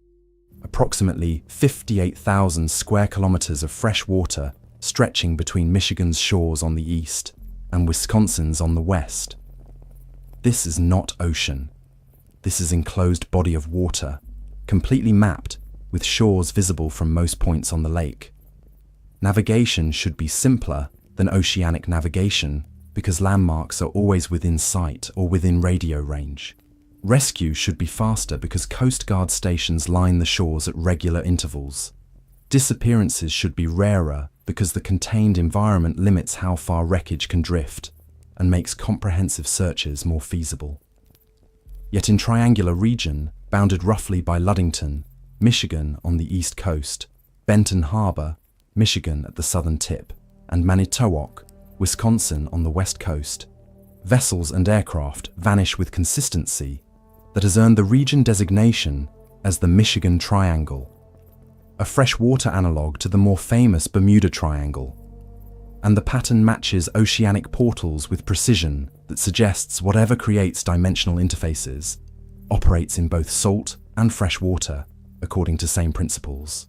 Approximately 58,000 square kilometers of fresh water stretching between Michigan's shores on the east and Wisconsin's on the west. This is not ocean. This is enclosed body of water, completely mapped with shores visible from most points on the lake. Navigation should be simpler than oceanic navigation because landmarks are always within sight or within radio range. Rescue should be faster because Coast Guard stations line the shores at regular intervals. Disappearances should be rarer because the contained environment limits how far wreckage can drift and makes comprehensive searches more feasible. Yet in triangular region, bounded roughly by Ludington, Michigan on the east coast, Benton Harbor, Michigan at the southern tip, and Manitowoc, Wisconsin on the west coast, vessels and aircraft vanish with consistency that has earned the region designation as the Michigan Triangle, a freshwater analogue to the more famous Bermuda Triangle. And the pattern matches oceanic portals with precision that suggests whatever creates dimensional interfaces operates in both salt and fresh water according to same principles.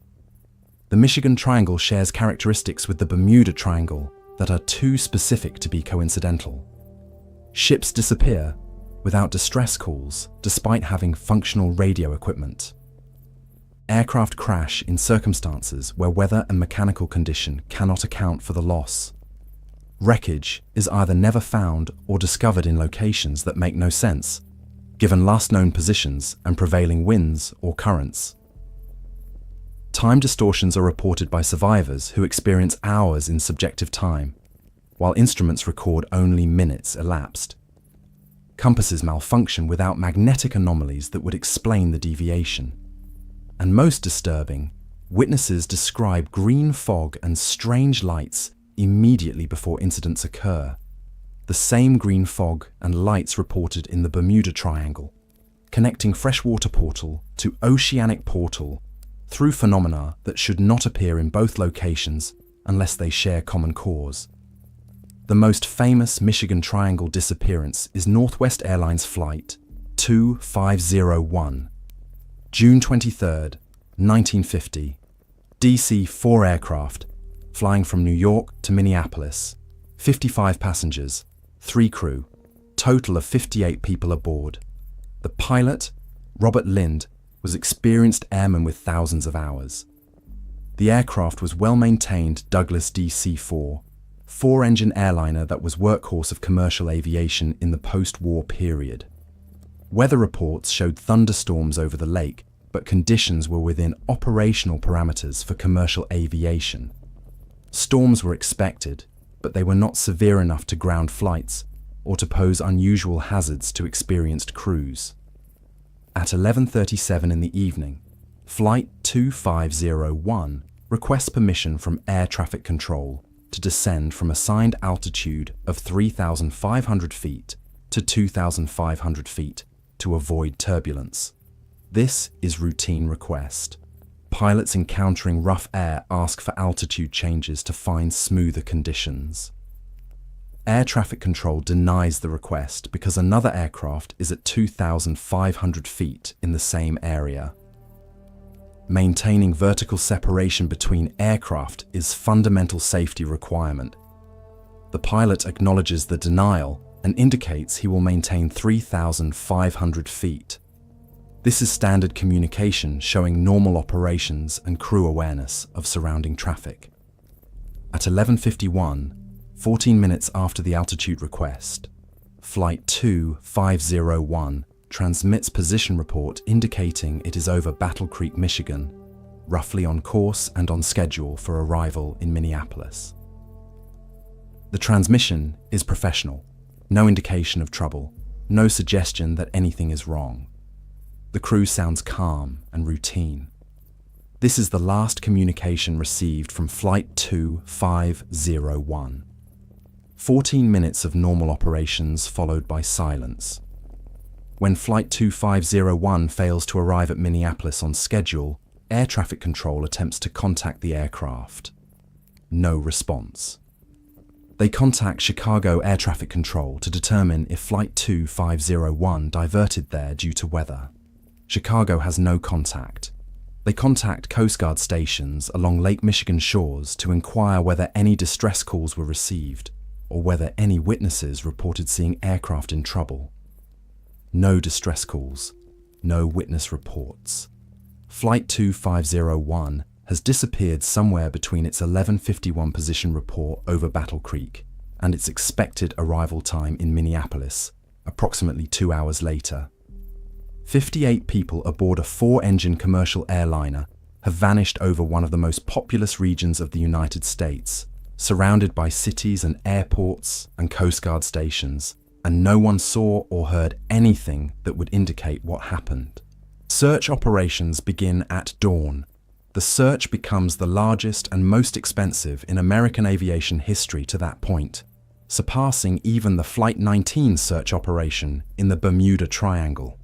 The Michigan Triangle shares characteristics with the Bermuda Triangle that are too specific to be coincidental. Ships disappear without distress calls despite having functional radio equipment. Aircraft crash in circumstances where weather and mechanical condition cannot account for the loss. Wreckage is either never found or discovered in locations that make no sense, given last known positions and prevailing winds or currents. Time distortions are reported by survivors who experience hours in subjective time, while instruments record only minutes elapsed. Compasses malfunction without magnetic anomalies that would explain the deviation. And most disturbing, witnesses describe green fog and strange lights immediately before incidents occur. The same green fog and lights reported in the Bermuda Triangle, connecting freshwater portal to oceanic portal through phenomena that should not appear in both locations unless they share common cause. The most famous Michigan Triangle disappearance is Northwest Airlines Flight 2501, June 23, 1950, DC-4 aircraft flying from New York to Minneapolis, 55 passengers, 3 crew, total of 58 people aboard. The pilot, Robert Lind, was experienced airman with thousands of hours. The aircraft was well-maintained Douglas DC-4, 4-engine airliner that was workhorse of commercial aviation in the post-war period. Weather reports showed thunderstorms over the lake, but conditions were within operational parameters for commercial aviation. Storms were expected, but they were not severe enough to ground flights or to pose unusual hazards to experienced crews. At 11:37 in the evening, Flight 2501 requests permission from air traffic control to descend from assigned altitude of 3,500 feet to 2,500 feet to avoid turbulence. This is routine request. Pilots encountering rough air ask for altitude changes to find smoother conditions. Air traffic control denies the request because another aircraft is at 2,500 feet in the same area. Maintaining vertical separation between aircraft is fundamental safety requirement. The pilot acknowledges the denial and indicates he will maintain 3,500 feet. This is standard communication showing normal operations and crew awareness of surrounding traffic. At 11:51, 14 minutes after the altitude request, Flight 2501 transmits position report indicating it is over Battle Creek, Michigan, roughly on course and on schedule for arrival in Minneapolis. The transmission is professional, no indication of trouble, no suggestion that anything is wrong. The crew sounds calm and routine. This is the last communication received from Flight 2501. 14 minutes of normal operations followed by silence. When Flight 2501 fails to arrive at Minneapolis on schedule, air traffic control attempts to contact the aircraft. No response. They contact Chicago Air Traffic Control to determine if Flight 2501 diverted there due to weather. Chicago has no contact. They contact Coast Guard stations along Lake Michigan shores to inquire whether any distress calls were received or whether any witnesses reported seeing aircraft in trouble. No distress calls, no witness reports. Flight 2501 has disappeared somewhere between its 11:51 position report over Battle Creek and its expected arrival time in Minneapolis, approximately 2 hours later. 58 people aboard a 4-engine commercial airliner have vanished over one of the most populous regions of the United States, surrounded by cities and airports and Coast Guard stations, and no one saw or heard anything that would indicate what happened. Search operations begin at dawn. The search becomes the largest and most expensive in American aviation history to that point, surpassing even the Flight 19 search operation in the Bermuda Triangle.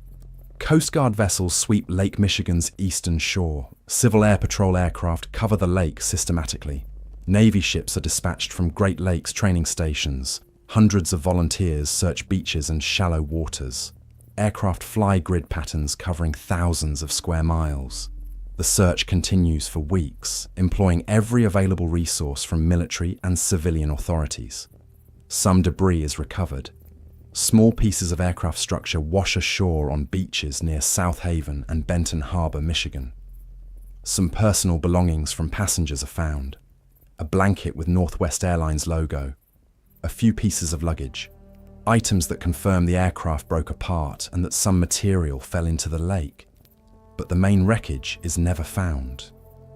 Coast Guard vessels sweep Lake Michigan's eastern shore. Civil Air Patrol aircraft cover the lake systematically. Navy ships are dispatched from Great Lakes training stations. Hundreds of volunteers search beaches and shallow waters. Aircraft fly grid patterns covering thousands of square miles. The search continues for weeks, employing every available resource from military and civilian authorities. Some debris is recovered. Small pieces of aircraft structure wash ashore on beaches near South Haven and Benton Harbor, Michigan. Some personal belongings from passengers are found. A blanket with Northwest Airlines logo. A few pieces of luggage. Items that confirm the aircraft broke apart and that some material fell into the lake. But the main wreckage is never found.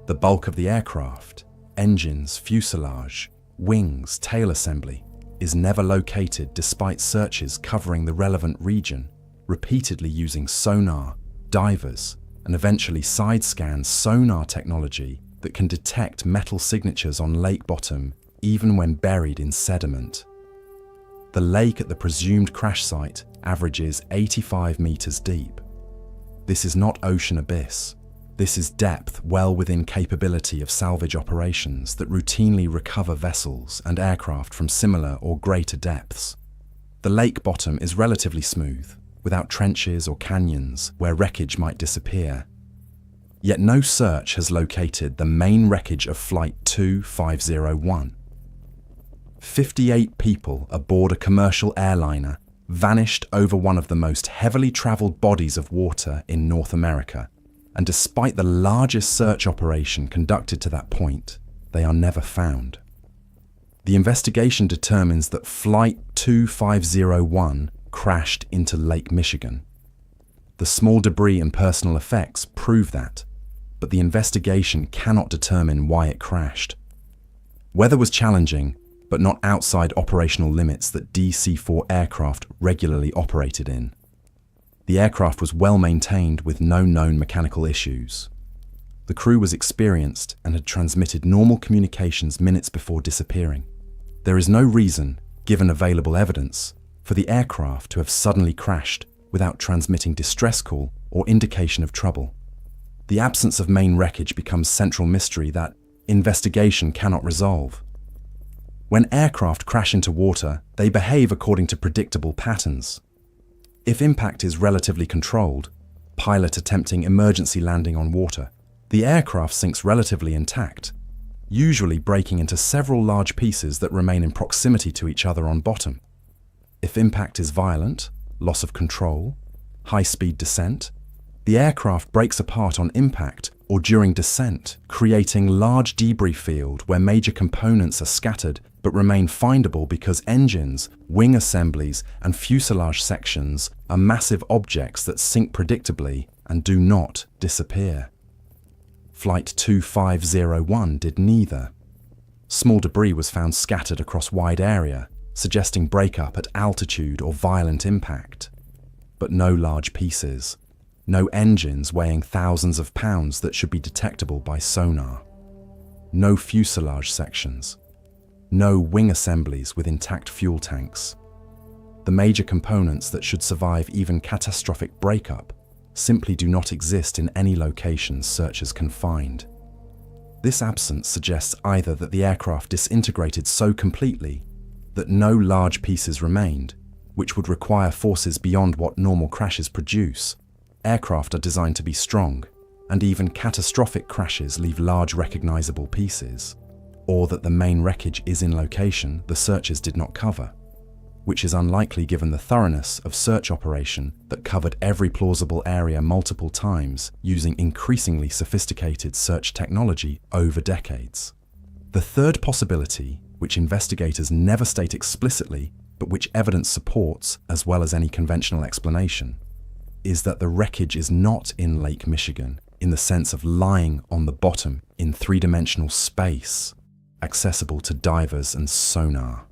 The bulk of the aircraft, engines, fuselage, wings, tail assembly, is never located despite searches covering the relevant region, repeatedly using sonar, divers, and eventually side-scan sonar technology that can detect metal signatures on lake bottom even when buried in sediment. The lake at the presumed crash site averages 85 meters deep. This is not ocean abyss. This is depth well within capability of salvage operations that routinely recover vessels and aircraft from similar or greater depths. The lake bottom is relatively smooth, without trenches or canyons where wreckage might disappear. Yet no search has located the main wreckage of Flight 2501. 58 people aboard a commercial airliner vanished over one of the most heavily traveled bodies of water in North America, and despite the largest search operation conducted to that point, they are never found. The investigation determines that Flight 2501 crashed into Lake Michigan. The small debris and personal effects prove that, but the investigation cannot determine why it crashed. Weather was challenging, but not outside operational limits that DC-4 aircraft regularly operated in. The aircraft was well maintained with no known mechanical issues. The crew was experienced and had transmitted normal communications minutes before disappearing. There is no reason, given available evidence, for the aircraft to have suddenly crashed without transmitting distress call or indication of trouble. The absence of main wreckage becomes central mystery that investigation cannot resolve. When aircraft crash into water, they behave according to predictable patterns. If impact is relatively controlled, pilot attempting emergency landing on water, the aircraft sinks relatively intact, usually breaking into several large pieces that remain in proximity to each other on bottom. If impact is violent, loss of control, high-speed descent, the aircraft breaks apart on impact or during descent, creating large debris field where major components are scattered but remain findable because engines, wing assemblies, and fuselage sections are massive objects that sink predictably and do not disappear. Flight 2501 did neither. Small debris was found scattered across wide area, suggesting breakup at altitude or violent impact. But no large pieces. No engines weighing thousands of pounds that should be detectable by sonar. No fuselage sections. No wing assemblies with intact fuel tanks. The major components that should survive even catastrophic breakup simply do not exist in any locations searchers can find. This absence suggests either that the aircraft disintegrated so completely that no large pieces remained, which would require forces beyond what normal crashes produce. Aircraft are designed to be strong, and even catastrophic crashes leave large recognizable pieces, or that the main wreckage is in location the searchers did not cover, which is unlikely given the thoroughness of search operation that covered every plausible area multiple times using increasingly sophisticated search technology over decades. The third possibility, which investigators never state explicitly, but which evidence supports as well as any conventional explanation, is that the wreckage is not in Lake Michigan in the sense of lying on the bottom in three-dimensional space, accessible to divers and sonar.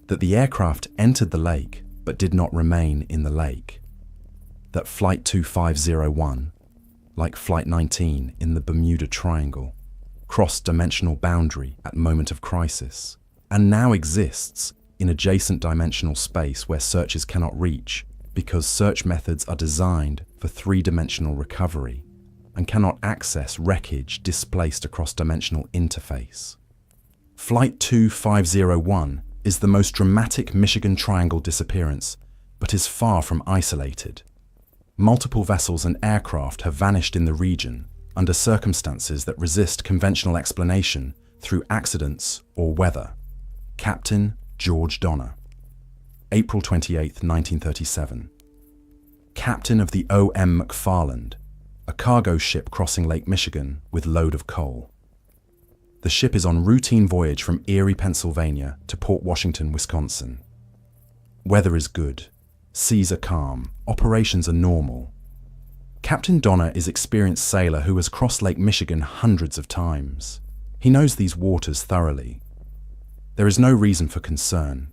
That the aircraft entered the lake but did not remain in the lake. That Flight 2501, like Flight 19 in the Bermuda Triangle, crossed dimensional boundary at moment of crisis, and now exists in adjacent dimensional space where searchers cannot reach because search methods are designed for three-dimensional recovery and cannot access wreckage displaced across dimensional interface. Flight 2501 is the most dramatic Michigan Triangle disappearance, but is far from isolated. Multiple vessels and aircraft have vanished in the region under circumstances that resist conventional explanation through accidents or weather. Captain George Donner. April 28, 1937. Captain of the O.M. McFarland, a cargo ship crossing Lake Michigan with load of coal. The ship is on routine voyage from Erie, Pennsylvania to Port Washington, Wisconsin. Weather is good. Seas are calm. Operations are normal. Captain Donner is an experienced sailor who has crossed Lake Michigan hundreds of times. He knows these waters thoroughly. There is no reason for concern.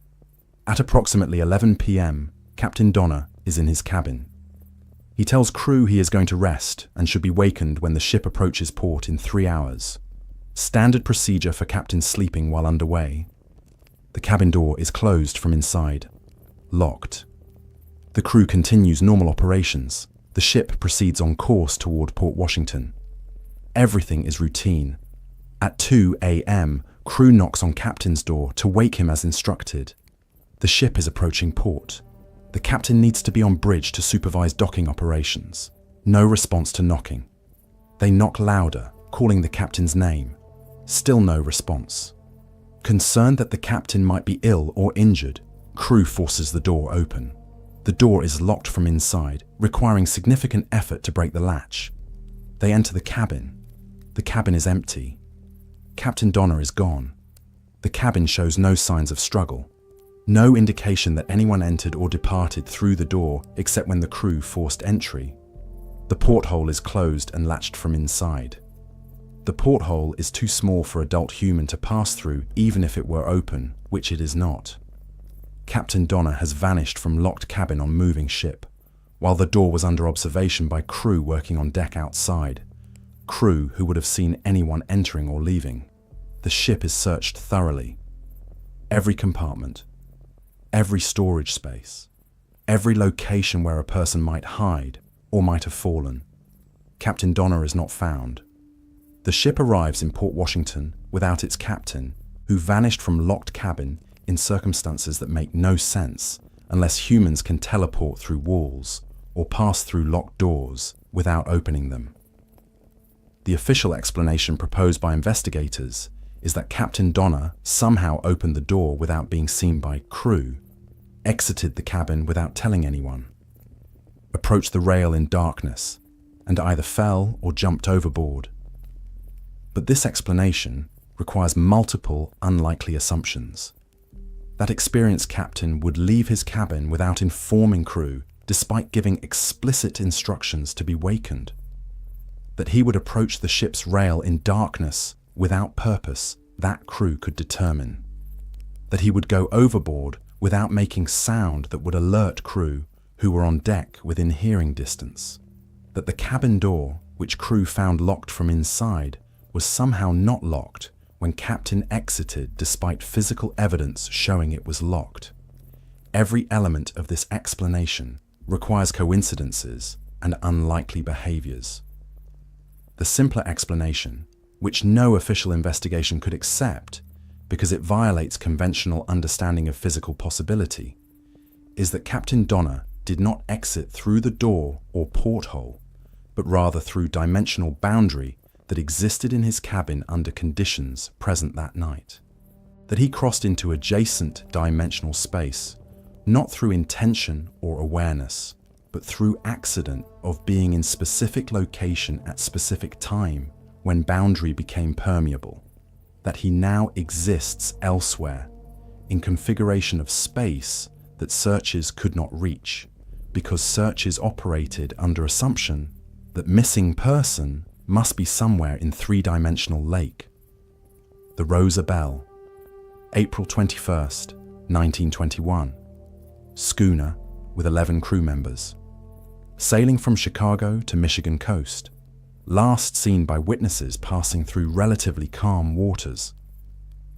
At approximately 11 p.m., Captain Donner is in his cabin. He tells crew he is going to rest and should be wakened when the ship approaches port in 3 hours. Standard procedure for captains sleeping while underway. The cabin door is closed from inside, locked. The crew continues normal operations. The ship proceeds on course toward Port Washington. Everything is routine. At 2 a.m., crew knocks on captain's door to wake him as instructed. The ship is approaching port. The captain needs to be on bridge to supervise docking operations. No response to knocking. They knock louder, calling the captain's name. Still no response. Concerned that the captain might be ill or injured, crew forces the door open. The door is locked from inside, requiring significant effort to break the latch. They enter the cabin. The cabin is empty. Captain Donner is gone. The cabin shows no signs of struggle. No indication that anyone entered or departed through the door except when the crew forced entry. The porthole is closed and latched from inside. The porthole is too small for adult human to pass through even if it were open, which it is not. Captain Donner has vanished from locked cabin on moving ship, while the door was under observation by crew working on deck outside, crew who would have seen anyone entering or leaving. The ship is searched thoroughly. Every compartment, every storage space, every location where a person might hide or might have fallen. Captain Donner is not found. The ship arrives in Port Washington without its captain, who vanished from locked cabin in circumstances that make no sense unless humans can teleport through walls or pass through locked doors without opening them. The official explanation proposed by investigators is that Captain Donner somehow opened the door without being seen by crew, exited the cabin without telling anyone, approached the rail in darkness, and either fell or jumped overboard. But this explanation requires multiple unlikely assumptions. That experienced captain would leave his cabin without informing crew, despite giving explicit instructions to be wakened. That he would approach the ship's rail in darkness without purpose, that crew could determine. That he would go overboard without making sound that would alert crew who were on deck within hearing distance. That the cabin door, which crew found locked from inside, was somehow not locked when captain exited despite physical evidence showing it was locked. Every element of this explanation requires coincidences and unlikely behaviors. The simpler explanation, which no official investigation could accept because it violates conventional understanding of physical possibility, is that Captain Donner did not exit through the door or porthole, but rather through dimensional boundary that existed in his cabin under conditions present that night. That he crossed into adjacent dimensional space, not through intention or awareness, but through accident of being in specific location at specific time when boundary became permeable. That he now exists elsewhere, in configuration of space that searches could not reach, because searches operated under assumption that missing person must be somewhere in three-dimensional lake. The Rosa Belle, April 21st, 1921. Schooner with 11 crew members. Sailing from Chicago to Michigan coast. Last seen by witnesses passing through relatively calm waters.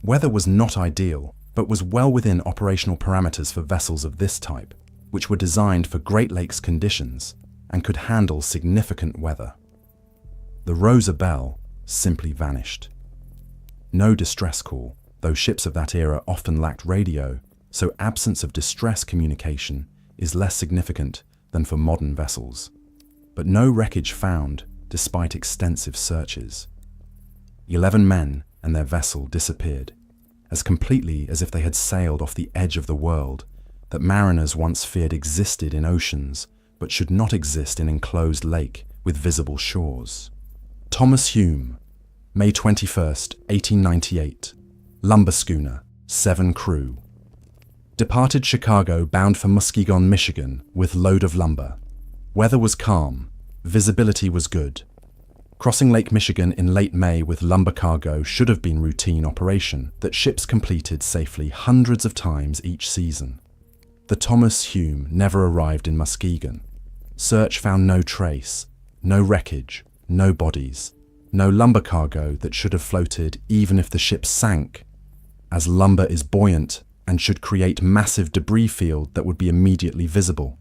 Weather was not ideal, but was well within operational parameters for vessels of this type, which were designed for Great Lakes conditions and could handle significant weather. The Rosa Belle simply vanished. No distress call, though ships of that era often lacked radio, so absence of distress communication is less significant than for modern vessels. But no wreckage found despite extensive searches. 11 men and their vessel disappeared, as completely as if they had sailed off the edge of the world that mariners once feared existed in oceans but should not exist in enclosed lake with visible shores. Thomas Hume, May 21st, 1898. Lumber schooner, 7 crew. Departed Chicago bound for Muskegon, Michigan with load of lumber. Weather was calm, visibility was good. Crossing Lake Michigan in late May with lumber cargo should have been routine operation that ships completed safely hundreds of times each season. The Thomas Hume never arrived in Muskegon. Search found no trace, no wreckage, no bodies, no lumber cargo that should have floated even if the ship sank, as lumber is buoyant and should create massive debris field that would be immediately visible.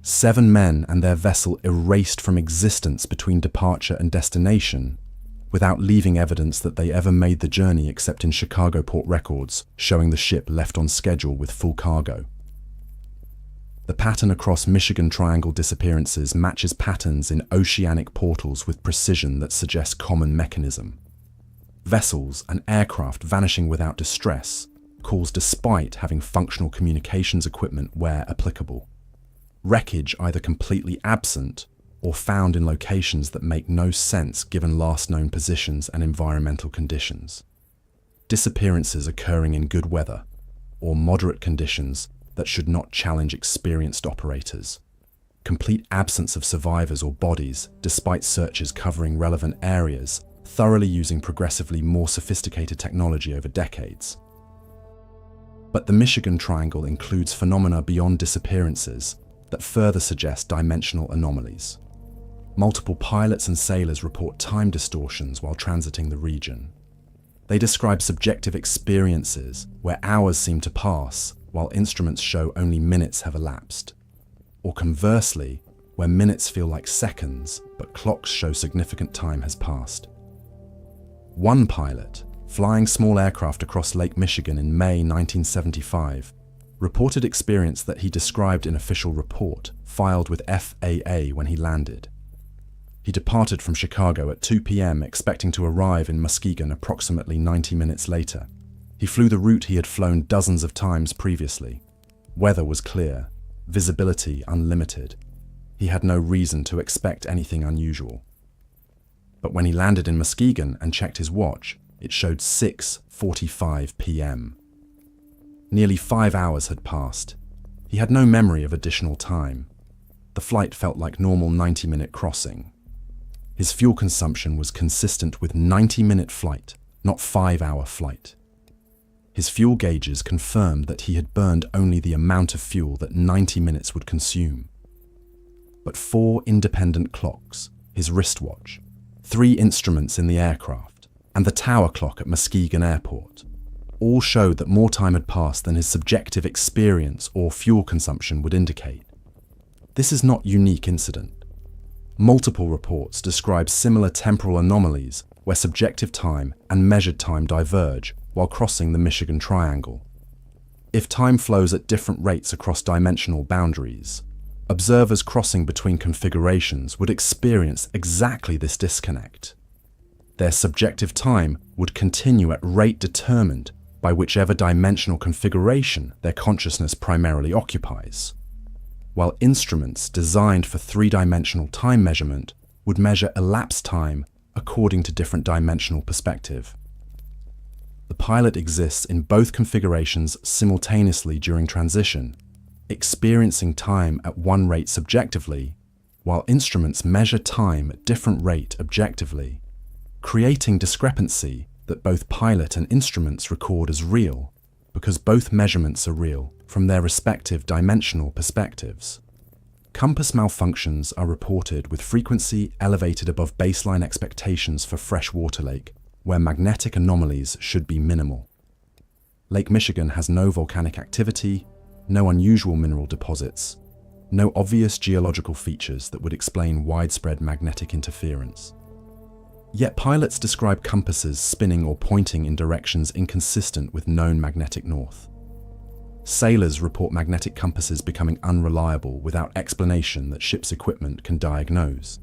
7 men and their vessel erased from existence between departure and destination, without leaving evidence that they ever made the journey except in Chicago port records showing the ship left on schedule with full cargo. The pattern across Michigan Triangle disappearances matches patterns in oceanic portals with precision that suggests common mechanism. Vessels and aircraft vanishing without distress, caused despite having functional communications equipment where applicable. Wreckage either completely absent or found in locations that make no sense given last known positions and environmental conditions. Disappearances occurring in good weather or moderate conditions that should not challenge experienced operators. Complete absence of survivors or bodies despite searches covering relevant areas, thoroughly using progressively more sophisticated technology over decades. But the Michigan Triangle includes phenomena beyond disappearances that further suggest dimensional anomalies. Multiple pilots and sailors report time distortions while transiting the region. They describe subjective experiences where hours seem to pass while instruments show only minutes have elapsed. Or conversely, where minutes feel like seconds but clocks show significant time has passed. One pilot, flying small aircraft across Lake Michigan in May 1975, reported experience that he described in official report filed with FAA when he landed. He departed from Chicago at 2 p.m. expecting to arrive in Muskegon approximately 90 minutes later. He flew the route he had flown dozens of times previously. Weather was clear, visibility unlimited. He had no reason to expect anything unusual. But when he landed in Muskegon and checked his watch, it showed 6:45 p.m. Nearly 5 hours had passed. He had no memory of additional time. The flight felt like normal 90-minute crossing. His fuel consumption was consistent with 90-minute flight, not 5-hour flight. His fuel gauges confirmed that he had burned only the amount of fuel that 90 minutes would consume. But 4 independent clocks, his wristwatch, 3 instruments in the aircraft, and the tower clock at Muskegon Airport all showed that more time had passed than his subjective experience or fuel consumption would indicate. This is not a unique incident. Multiple reports describe similar temporal anomalies where subjective time and measured time diverge while crossing the Michigan Triangle. If time flows at different rates across dimensional boundaries, observers crossing between configurations would experience exactly this disconnect. Their subjective time would continue at rate determined by whichever dimensional configuration their consciousness primarily occupies, while instruments designed for 3-dimensional time measurement would measure elapsed time according to different dimensional perspective. The pilot exists in both configurations simultaneously during transition, experiencing time at one rate subjectively, while instruments measure time at different rate objectively, creating discrepancy that both pilot and instruments record as real, because both measurements are real from their respective dimensional perspectives. Compass malfunctions are reported with frequency elevated above baseline expectations for freshwater lake, where magnetic anomalies should be minimal. Lake Michigan has no volcanic activity, no unusual mineral deposits, no obvious geological features that would explain widespread magnetic interference. Yet pilots describe compasses spinning or pointing in directions inconsistent with known magnetic north. Sailors report magnetic compasses becoming unreliable without explanation that ship's equipment can diagnose.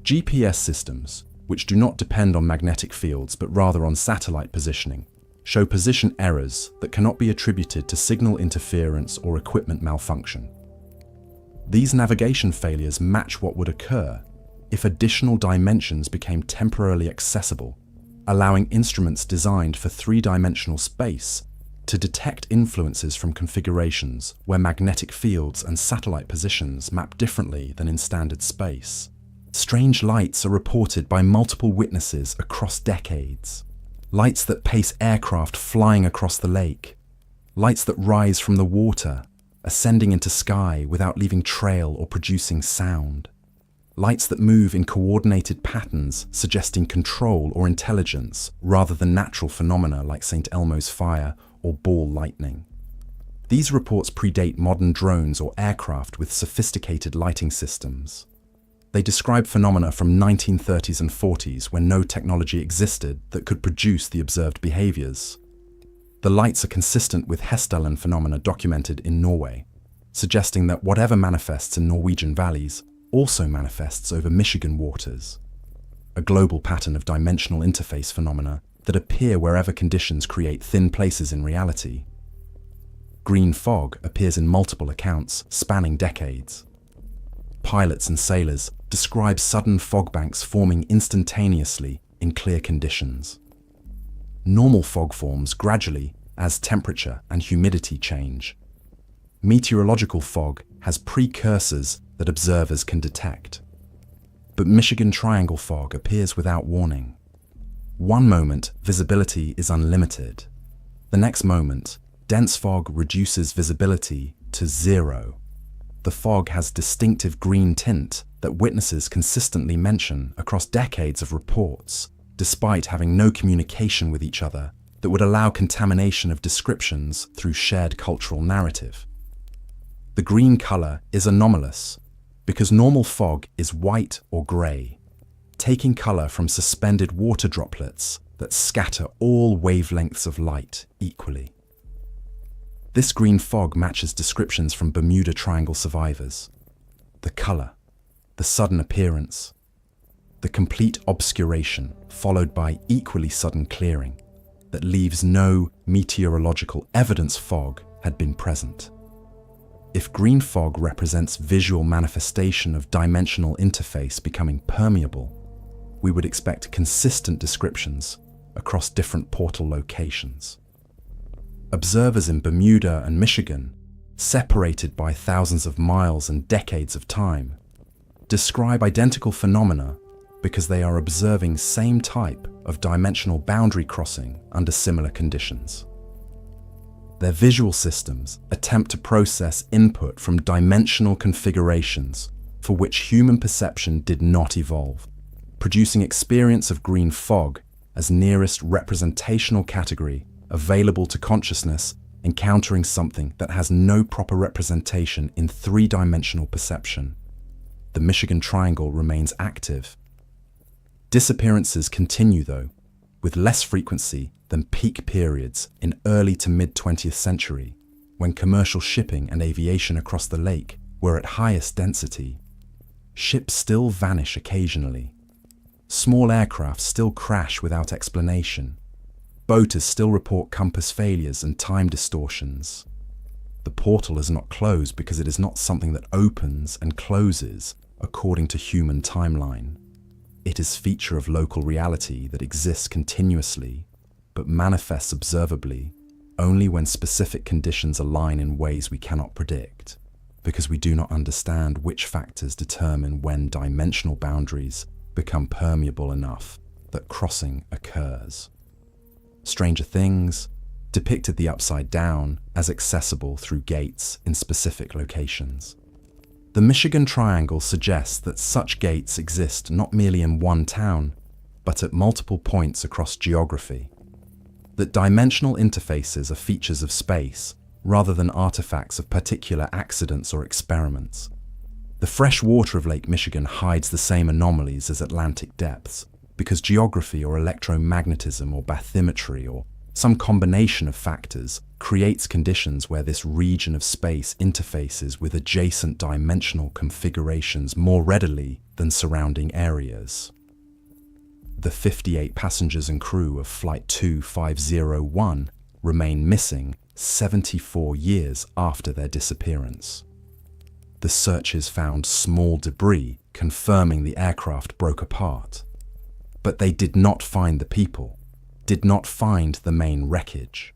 GPS systems, which do not depend on magnetic fields but rather on satellite positioning, show position errors that cannot be attributed to signal interference or equipment malfunction. These navigation failures match what would occur if additional dimensions became temporarily accessible, allowing instruments designed for three-dimensional space to detect influences from configurations where magnetic fields and satellite positions map differently than in standard space. Strange lights are reported by multiple witnesses across decades. Lights that pace aircraft flying across the lake. Lights that rise from the water, ascending into sky without leaving trail or producing sound. Lights that move in coordinated patterns, suggesting control or intelligence rather than natural phenomena like St. Elmo's fire or ball lightning. These reports predate modern drones or aircraft with sophisticated lighting systems. They describe phenomena from 1930s and 40s when no technology existed that could produce the observed behaviors. The lights are consistent with Hessdalen phenomena documented in Norway, suggesting that whatever manifests in Norwegian valleys also manifests over Michigan waters, a global pattern of dimensional interface phenomena that appear wherever conditions create thin places in reality. Green fog appears in multiple accounts spanning decades. Pilots and sailors describe sudden fog banks forming instantaneously in clear conditions. Normal fog forms gradually as temperature and humidity change. Meteorological fog has precursors that observers can detect. But Michigan Triangle fog appears without warning. One moment, visibility is unlimited. The next moment, dense fog reduces visibility to zero. The fog has distinctive green tint that witnesses consistently mention across decades of reports, despite having no communication with each other that would allow contamination of descriptions through shared cultural narrative. The green color is anomalous because normal fog is white or gray, taking color from suspended water droplets that scatter all wavelengths of light equally. This green fog matches descriptions from Bermuda Triangle survivors. The color, the sudden appearance, the complete obscuration followed by equally sudden clearing that leaves no meteorological evidence fog had been present. If green fog represents visual manifestation of dimensional interface becoming permeable, we would expect consistent descriptions across different portal locations. Observers in Bermuda and Michigan, separated by thousands of miles and decades of time, describe identical phenomena because they are observing same type of dimensional boundary crossing under similar conditions. Their visual systems attempt to process input from dimensional configurations for which human perception did not evolve, producing experience of green fog as nearest representational category available to consciousness encountering something that has no proper representation in three-dimensional perception. The Michigan Triangle remains active. Disappearances continue though, with less frequency than peak periods in early to mid-20th century, when commercial shipping and aviation across the lake were at highest density. Ships still vanish occasionally. Small aircraft still crash without explanation. Boaters still report compass failures and time distortions. The portal is not closed because it is not something that opens and closes according to human timeline. It is feature of local reality that exists continuously, but manifests observably only when specific conditions align in ways we cannot predict, because we do not understand which factors determine when dimensional boundaries become permeable enough that crossing occurs. Stranger Things depicted the upside down as accessible through gates in specific locations. The Michigan Triangle suggests that such gates exist not merely in one town, but at multiple points across geography. That dimensional interfaces are features of space rather than artifacts of particular accidents or experiments. The fresh water of Lake Michigan hides the same anomalies as Atlantic depths because geography or electromagnetism or bathymetry or some combination of factors creates conditions where this region of space interfaces with adjacent dimensional configurations more readily than surrounding areas. The 58 passengers and crew of Flight 2501 remain missing 74 years after their disappearance. the searches found small debris confirming the aircraft broke apart. But they did not find the people, did not find the main wreckage,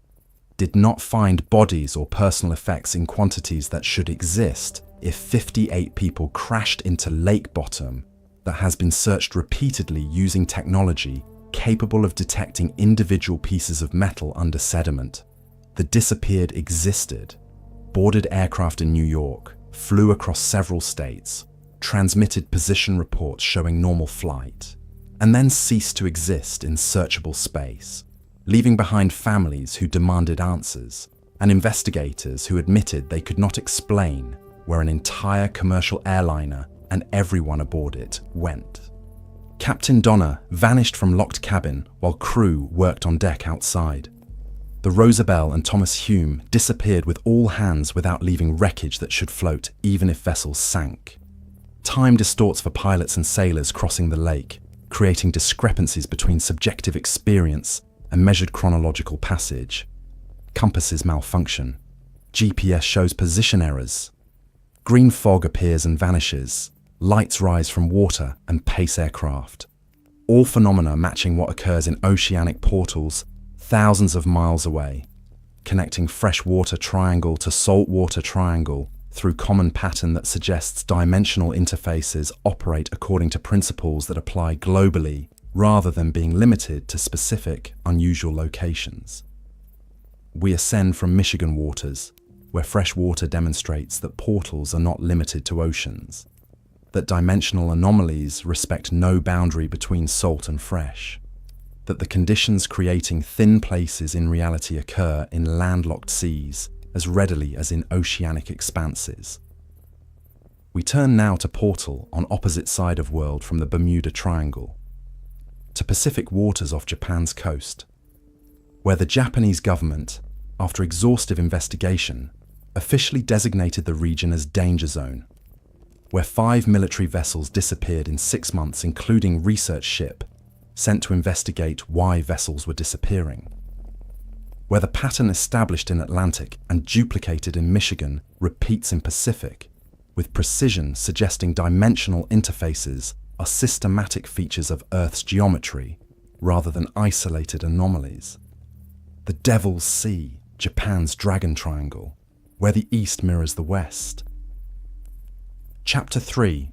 did not find bodies or personal effects in quantities that should exist if 58 people crashed into lake bottom that has been searched repeatedly using technology capable of detecting individual pieces of metal under sediment. The disappeared existed, boarded aircraft in New York, flew across several states, transmitted position reports showing normal flight, and then ceased to exist in searchable space, leaving behind families who demanded answers and investigators who admitted they could not explain where an entire commercial airliner and everyone aboard it went. Captain Donner vanished from locked cabin while crew worked on deck outside. The Rosabelle and Thomas Hume disappeared with all hands without leaving wreckage that should float even if vessels sank. Time distorts for pilots and sailors crossing the lake, creating discrepancies between subjective experience and measured chronological passage. Compasses malfunction. GPS shows position errors. Green fog appears and vanishes. Lights rise from water and pace aircraft. All phenomena matching what occurs in oceanic portals thousands of miles away, connecting freshwater triangle to saltwater triangle through common pattern that suggests dimensional interfaces operate according to principles that apply globally rather than being limited to specific, unusual locations. We ascend from Michigan waters, where fresh water demonstrates that portals are not limited to oceans, that dimensional anomalies respect no boundary between salt and fresh, that the conditions creating thin places in reality occur in landlocked seas as readily as in oceanic expanses. We turn now to portal on opposite side of world from the Bermuda Triangle, to Pacific waters off Japan's coast, where the Japanese government, after exhaustive investigation, officially designated the region as danger zone, where 5 military vessels disappeared in 6 months, including research ship sent to investigate why vessels were disappearing, where the pattern established in Atlantic and duplicated in Michigan repeats in Pacific, with precision suggesting dimensional interfaces are systematic features of Earth's geometry rather than isolated anomalies. The Devil's Sea, Japan's Dragon Triangle, where the East mirrors the West. Chapter 3.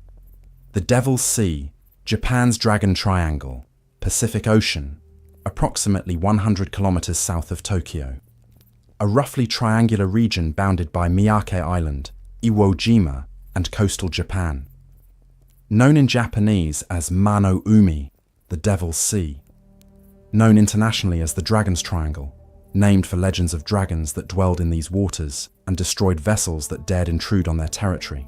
The Devil's Sea, Japan's Dragon Triangle, Pacific Ocean, approximately 100 kilometers south of Tokyo. A roughly triangular region bounded by Miyake Island, Iwo Jima, and coastal Japan. Known in Japanese as Mano Umi, the Devil's Sea. Known internationally as the Dragon's Triangle, named for legends of dragons that dwelled in these waters and destroyed vessels that dared intrude on their territory.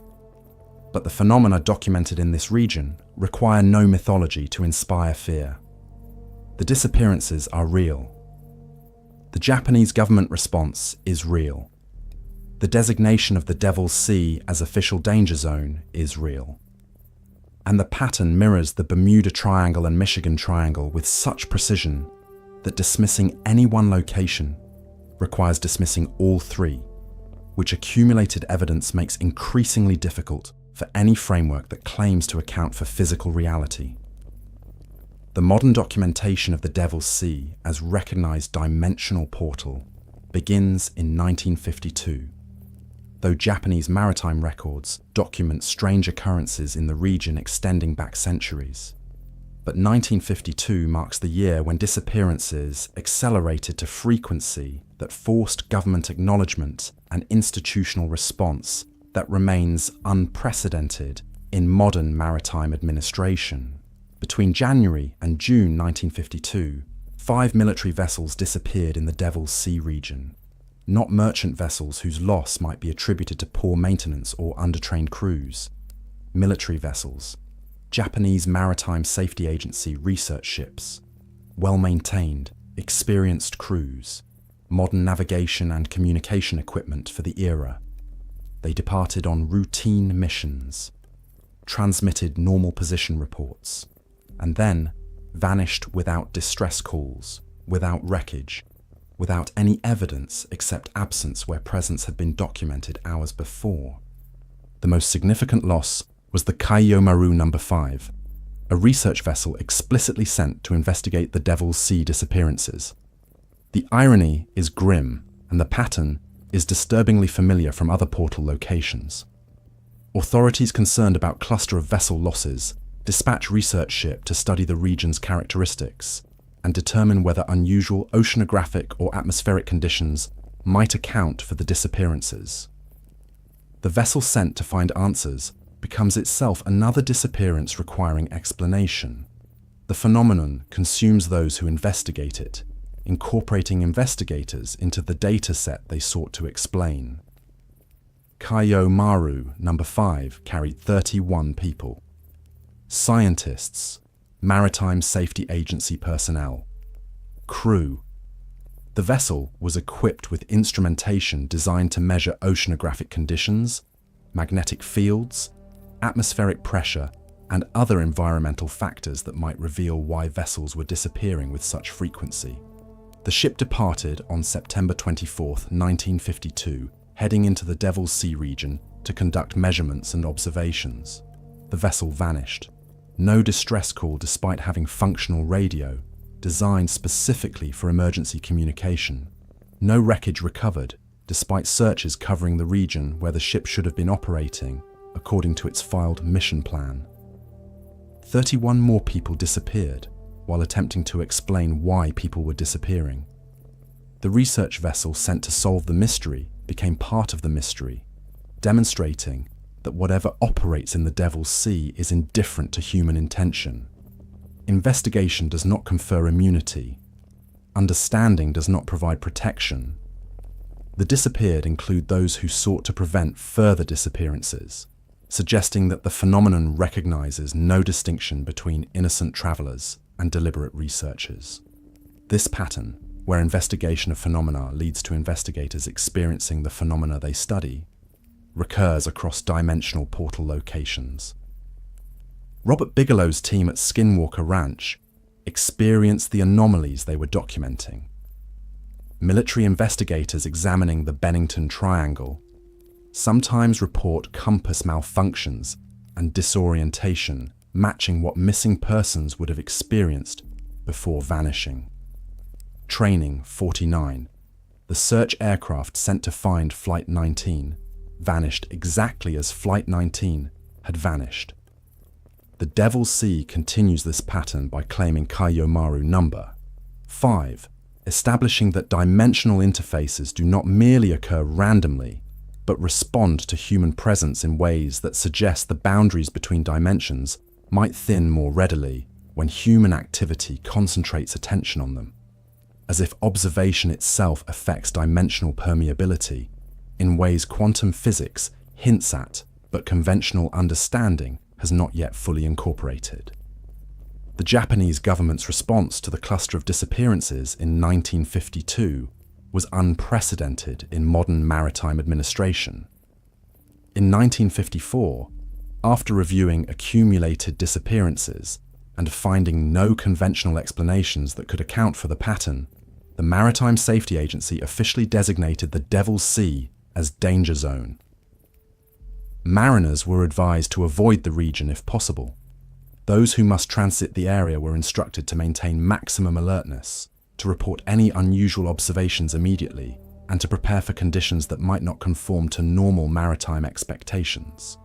But the phenomena documented in this region require no mythology to inspire fear. The disappearances are real. The Japanese government response is real. The designation of the Devil's Sea as official danger zone is real. And the pattern mirrors the Bermuda Triangle and Michigan Triangle with such precision that dismissing any one location requires dismissing all three, which accumulated evidence makes increasingly difficult for any framework that claims to account for physical reality. The modern documentation of the Devil's Sea as recognized dimensional portal begins in 1952, though Japanese maritime records document strange occurrences in the region extending back centuries. But 1952 marks the year when disappearances accelerated to frequency that forced government acknowledgement and institutional response that remains unprecedented in modern maritime administration. Between January and June 1952, 5 military vessels disappeared in the Devil's Sea region, not merchant vessels whose loss might be attributed to poor maintenance or undertrained crews. Military vessels, Japanese Maritime Safety Agency research ships, well-maintained, experienced crews, modern navigation and communication equipment for the era. They departed on routine missions, transmitted normal position reports, and then vanished without distress calls, without wreckage, without any evidence except absence where presence had been documented hours before. The most significant loss was the Kaiyomaru No. 5, a research vessel explicitly sent to investigate the Devil's Sea disappearances. The irony is grim, and the pattern is disturbingly familiar from other portal locations. Authorities concerned about cluster of vessel losses dispatch research ship to study the region's characteristics and determine whether unusual oceanographic or atmospheric conditions might account for the disappearances. The vessel sent to find answers becomes itself another disappearance requiring explanation. The phenomenon consumes those who investigate it, incorporating investigators into the data set they sought to explain. Kaiyomaru No. 5 carried 31 people. Scientists, Maritime Safety Agency personnel, crew. The vessel was equipped with instrumentation designed to measure oceanographic conditions, magnetic fields, atmospheric pressure, and other environmental factors that might reveal why vessels were disappearing with such frequency. The ship departed on September 24, 1952, heading into the Devil's Sea region to conduct measurements and observations. The vessel vanished. No distress call despite having functional radio, designed specifically for emergency communication. No wreckage recovered, despite searches covering the region where the ship should have been operating, according to its filed mission plan. 31 more people disappeared while attempting to explain why people were disappearing. The research vessel sent to solve the mystery became part of the mystery, demonstrating that whatever operates in the Devil's Sea is indifferent to human intention. Investigation does not confer immunity. Understanding does not provide protection. The disappeared include those who sought to prevent further disappearances, suggesting that the phenomenon recognizes no distinction between innocent travelers and deliberate researchers. This pattern, where investigation of phenomena leads to investigators experiencing the phenomena they study, recurs across dimensional portal locations. Robert Bigelow's team at Skinwalker Ranch experienced the anomalies they were documenting. Military investigators examining the Bennington Triangle sometimes report compass malfunctions and disorientation matching what missing persons would have experienced before vanishing. Training 49. The search aircraft sent to find Flight 19 vanished exactly as Flight 19 had vanished. The Devil's Sea continues this pattern by claiming Kaiyomaru No. 5, establishing that dimensional interfaces do not merely occur randomly, but respond to human presence in ways that suggest the boundaries between dimensions might thin more readily when human activity concentrates attention on them, as if observation itself affects dimensional permeability in ways quantum physics hints at, but conventional understanding has not yet fully incorporated. The Japanese government's response to the cluster of disappearances in 1952 was unprecedented in modern maritime administration. In 1954, after reviewing accumulated disappearances and finding no conventional explanations that could account for the pattern, the Maritime Safety Agency officially designated the Devil's Sea as danger zone. Mariners were advised to avoid the region if possible. Those who must transit the area were instructed to maintain maximum alertness, to report any unusual observations immediately, and to prepare for conditions that might not conform to normal maritime expectations.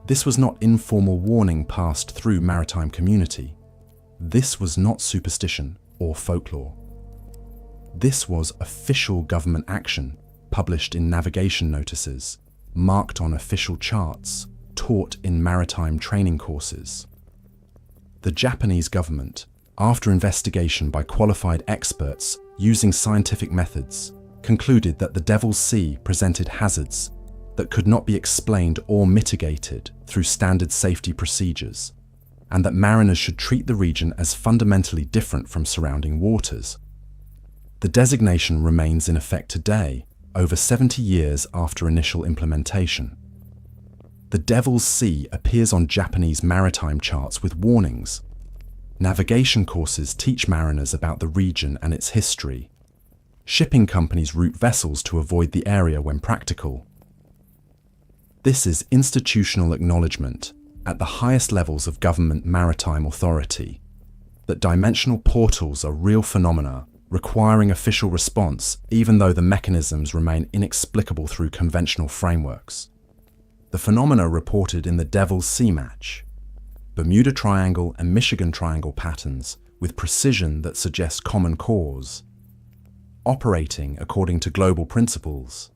This was not informal warning passed through maritime community. This was not superstition or folklore. This was official government action, published in navigation notices, marked on official charts, taught in maritime training courses. The Japanese government, after investigation by qualified experts using scientific methods, concluded that the Devil's Sea presented hazards that could not be explained or mitigated through standard safety procedures, and that mariners should treat the region as fundamentally different from surrounding waters. The designation remains in effect today, over 70 years after initial implementation. The Devil's Sea appears on Japanese maritime charts with warnings. Navigation courses teach mariners about the region and its history. Shipping companies route vessels to avoid the area when practical. This is institutional acknowledgement at the highest levels of government maritime authority that dimensional portals are real phenomena requiring official response even though the mechanisms remain inexplicable through conventional frameworks. The phenomena reported in the Devil's Sea match, Bermuda Triangle and Michigan Triangle patterns with precision that suggests common cause, operating according to global principles.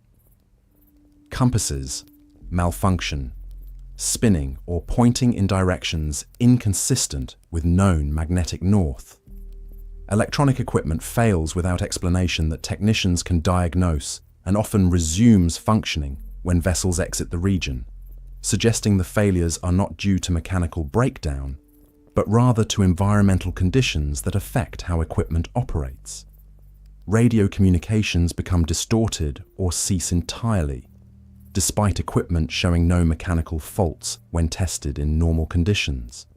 Compasses malfunction, spinning or pointing in directions inconsistent with known magnetic north. Electronic equipment fails without explanation that technicians can diagnose and often resumes functioning when vessels exit the region, suggesting the failures are not due to mechanical breakdown, but rather to environmental conditions that affect how equipment operates. Radio communications become distorted or cease entirely, despite equipment showing no mechanical faults when tested in normal conditions.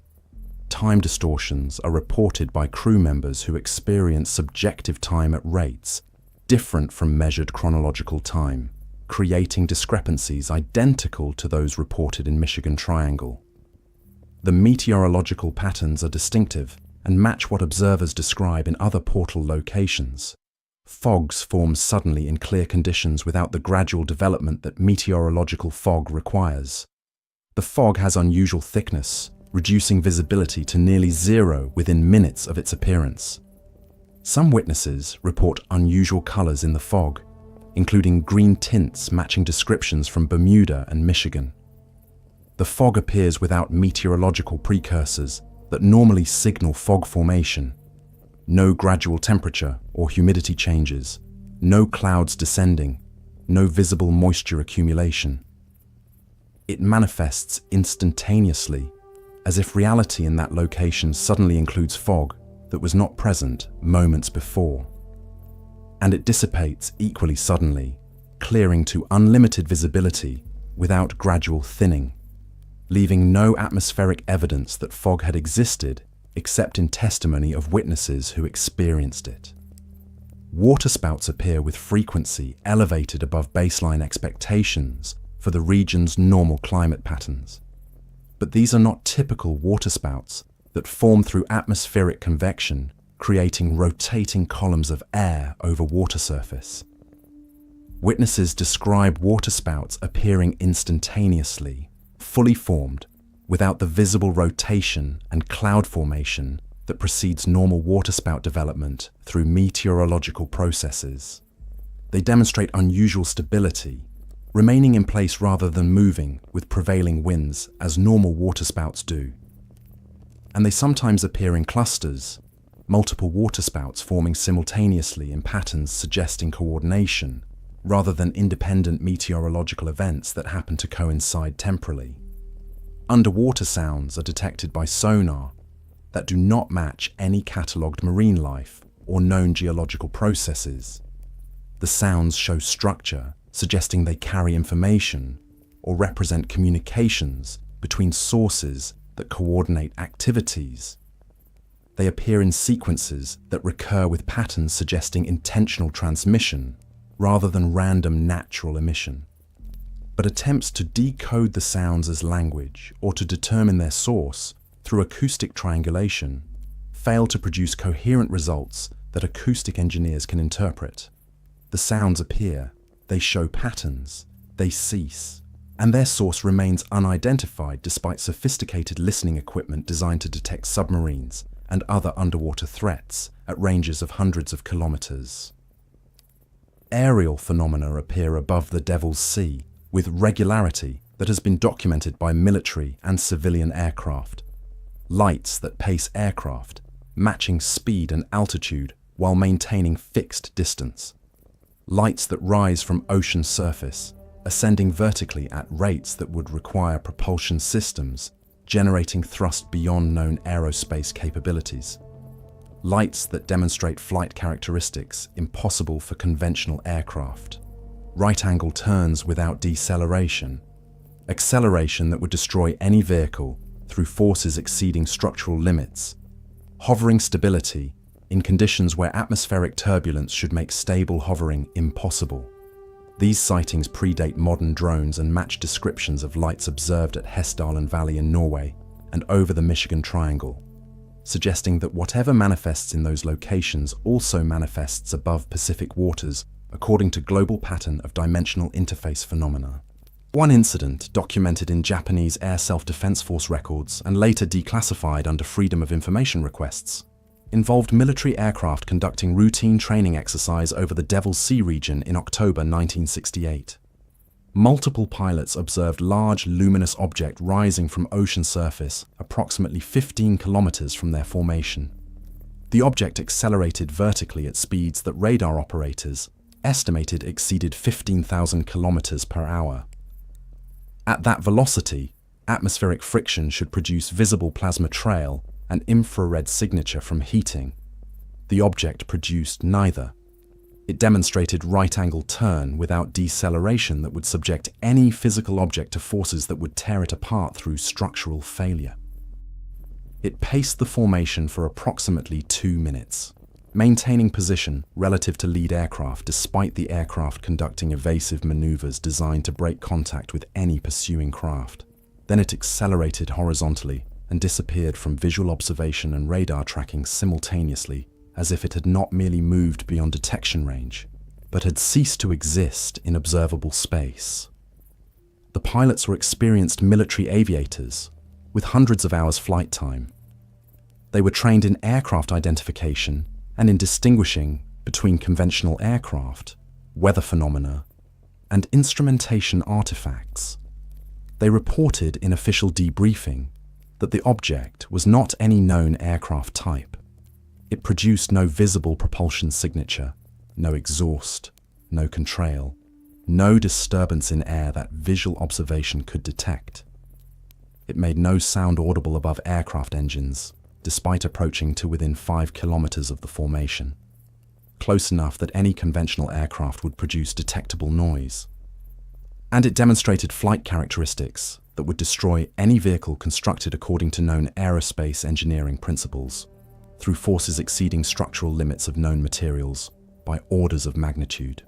Time distortions are reported by crew members who experience subjective time at rates different from measured chronological time, creating discrepancies identical to those reported in Michigan Triangle. The meteorological patterns are distinctive and match what observers describe in other portal locations. Fogs form suddenly in clear conditions without the gradual development that meteorological fog requires. The fog has unusual thickness, reducing visibility to nearly zero within minutes of its appearance. Some witnesses report unusual colors in the fog, including green tints matching descriptions from Bermuda and Michigan. The fog appears without meteorological precursors that normally signal fog formation. No gradual temperature or humidity changes, no clouds descending, no visible moisture accumulation. It manifests instantaneously, as if reality in that location suddenly includes fog that was not present moments before. And it dissipates equally suddenly, clearing to unlimited visibility without gradual thinning, leaving no atmospheric evidence that fog had existed except in testimony of witnesses who experienced it. Waterspouts appear with frequency elevated above baseline expectations for the region's normal climate patterns. But these are not typical waterspouts that form through atmospheric convection, creating rotating columns of air over water surface. Witnesses describe waterspouts appearing instantaneously, fully formed, without the visible rotation and cloud formation that precedes normal waterspout development through meteorological processes. They demonstrate unusual stability, remaining in place rather than moving with prevailing winds as normal waterspouts do. And they sometimes appear in clusters, multiple waterspouts forming simultaneously in patterns suggesting coordination, rather than independent meteorological events that happen to coincide temporally. Underwater sounds are detected by sonar that do not match any catalogued marine life or known geological processes. The sounds show structure, suggesting they carry information or represent communications between sources that coordinate activities. They appear in sequences that recur with patterns suggesting intentional transmission rather than random natural emission. But attempts to decode the sounds as language or to determine their source through acoustic triangulation fail to produce coherent results that acoustic engineers can interpret. The sounds appear, they show patterns, they cease, and their source remains unidentified despite sophisticated listening equipment designed to detect submarines and other underwater threats at ranges of hundreds of kilometers. Aerial phenomena appear above the Devil's Sea with regularity that has been documented by military and civilian aircraft. Lights that pace aircraft, matching speed and altitude while maintaining fixed distance. Lights that rise from ocean surface, ascending vertically at rates that would require propulsion systems, generating thrust beyond known aerospace capabilities. Lights that demonstrate flight characteristics impossible for conventional aircraft. Right-angle turns without deceleration. Acceleration that would destroy any vehicle through forces exceeding structural limits. Hovering stability in conditions where atmospheric turbulence should make stable hovering impossible. These sightings predate modern drones and match descriptions of lights observed at Hessdalen Valley in Norway and over the Michigan Triangle, suggesting that whatever manifests in those locations also manifests above Pacific waters according to global pattern of dimensional interface phenomena. One incident, documented in Japanese Air Self-Defense Force records and later declassified under Freedom of Information requests, involved military aircraft conducting routine training exercise over the Devil's Sea region in October 1968. Multiple pilots observed large luminous object rising from ocean surface approximately 15 kilometers from their formation. The object accelerated vertically at speeds that radar operators estimated exceeded 15,000 kilometers per hour. At that velocity, atmospheric friction should produce visible plasma trail and infrared signature from heating. The object produced neither. It demonstrated right-angle turn without deceleration that would subject any physical object to forces that would tear it apart through structural failure. It paced the formation for approximately 2 minutes, maintaining position relative to lead aircraft despite the aircraft conducting evasive maneuvers designed to break contact with any pursuing craft. Then it accelerated horizontally and disappeared from visual observation and radar tracking simultaneously, as if it had not merely moved beyond detection range, but had ceased to exist in observable space. The pilots were experienced military aviators with hundreds of hours flight time. They were trained in aircraft identification and in distinguishing between conventional aircraft, weather phenomena, and instrumentation artifacts. They reported in official debriefing that the object was not any known aircraft type. It produced no visible propulsion signature, no exhaust, no contrail, no disturbance in air that visual observation could detect. It made no sound audible above aircraft engines, despite approaching to within 5 kilometers of the formation, close enough that any conventional aircraft would produce detectable noise. And it demonstrated flight characteristics that would destroy any vehicle constructed according to known aerospace engineering principles, through forces exceeding structural limits of known materials by orders of magnitude.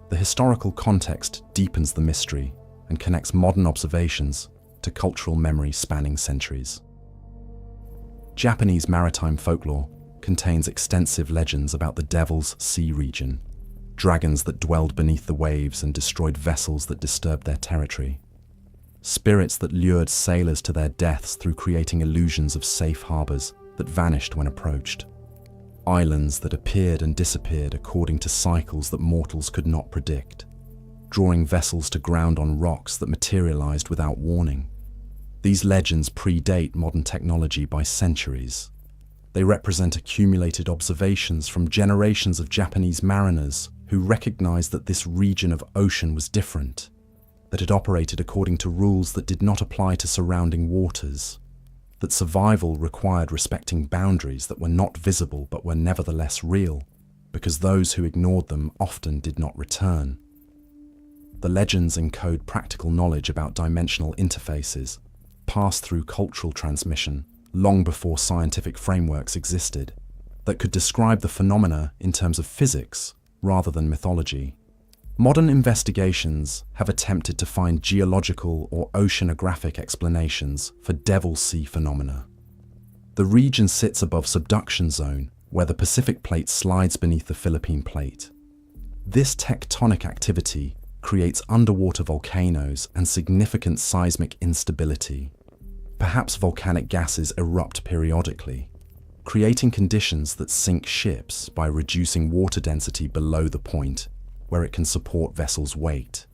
The historical context deepens the mystery and connects modern observations to cultural memory spanning centuries. Japanese maritime folklore contains extensive legends about the Devil's Sea region, dragons that dwelled beneath the waves and destroyed vessels that disturbed their territory, spirits that lured sailors to their deaths through creating illusions of safe harbors that vanished when approached, islands that appeared and disappeared according to cycles that mortals could not predict, drawing vessels to ground on rocks that materialized without warning. These legends predate modern technology by centuries. They represent accumulated observations from generations of Japanese mariners who recognized that this region of ocean was different, that it operated according to rules that did not apply to surrounding waters, that survival required respecting boundaries that were not visible but were nevertheless real, because those who ignored them often did not return. The legends encode practical knowledge about dimensional interfaces, passed through cultural transmission long before scientific frameworks existed, that could describe the phenomena in terms of physics rather than mythology. Modern investigations have attempted to find geological or oceanographic explanations for Devil's Sea phenomena. The region sits above subduction zone, where the Pacific plate slides beneath the Philippine plate. This tectonic activity creates underwater volcanoes and significant seismic instability. Perhaps volcanic gases erupt periodically, creating conditions that sink ships by reducing water density below the point where it can support vessels' weight.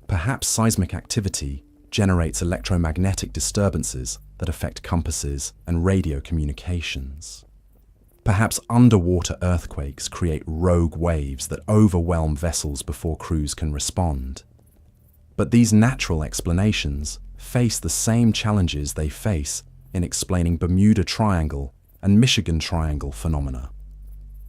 Perhaps seismic activity generates electromagnetic disturbances that affect compasses and radio communications. Perhaps underwater earthquakes create rogue waves that overwhelm vessels before crews can respond. But these natural explanations face the same challenges they face in explaining Bermuda Triangle and Michigan Triangle phenomena.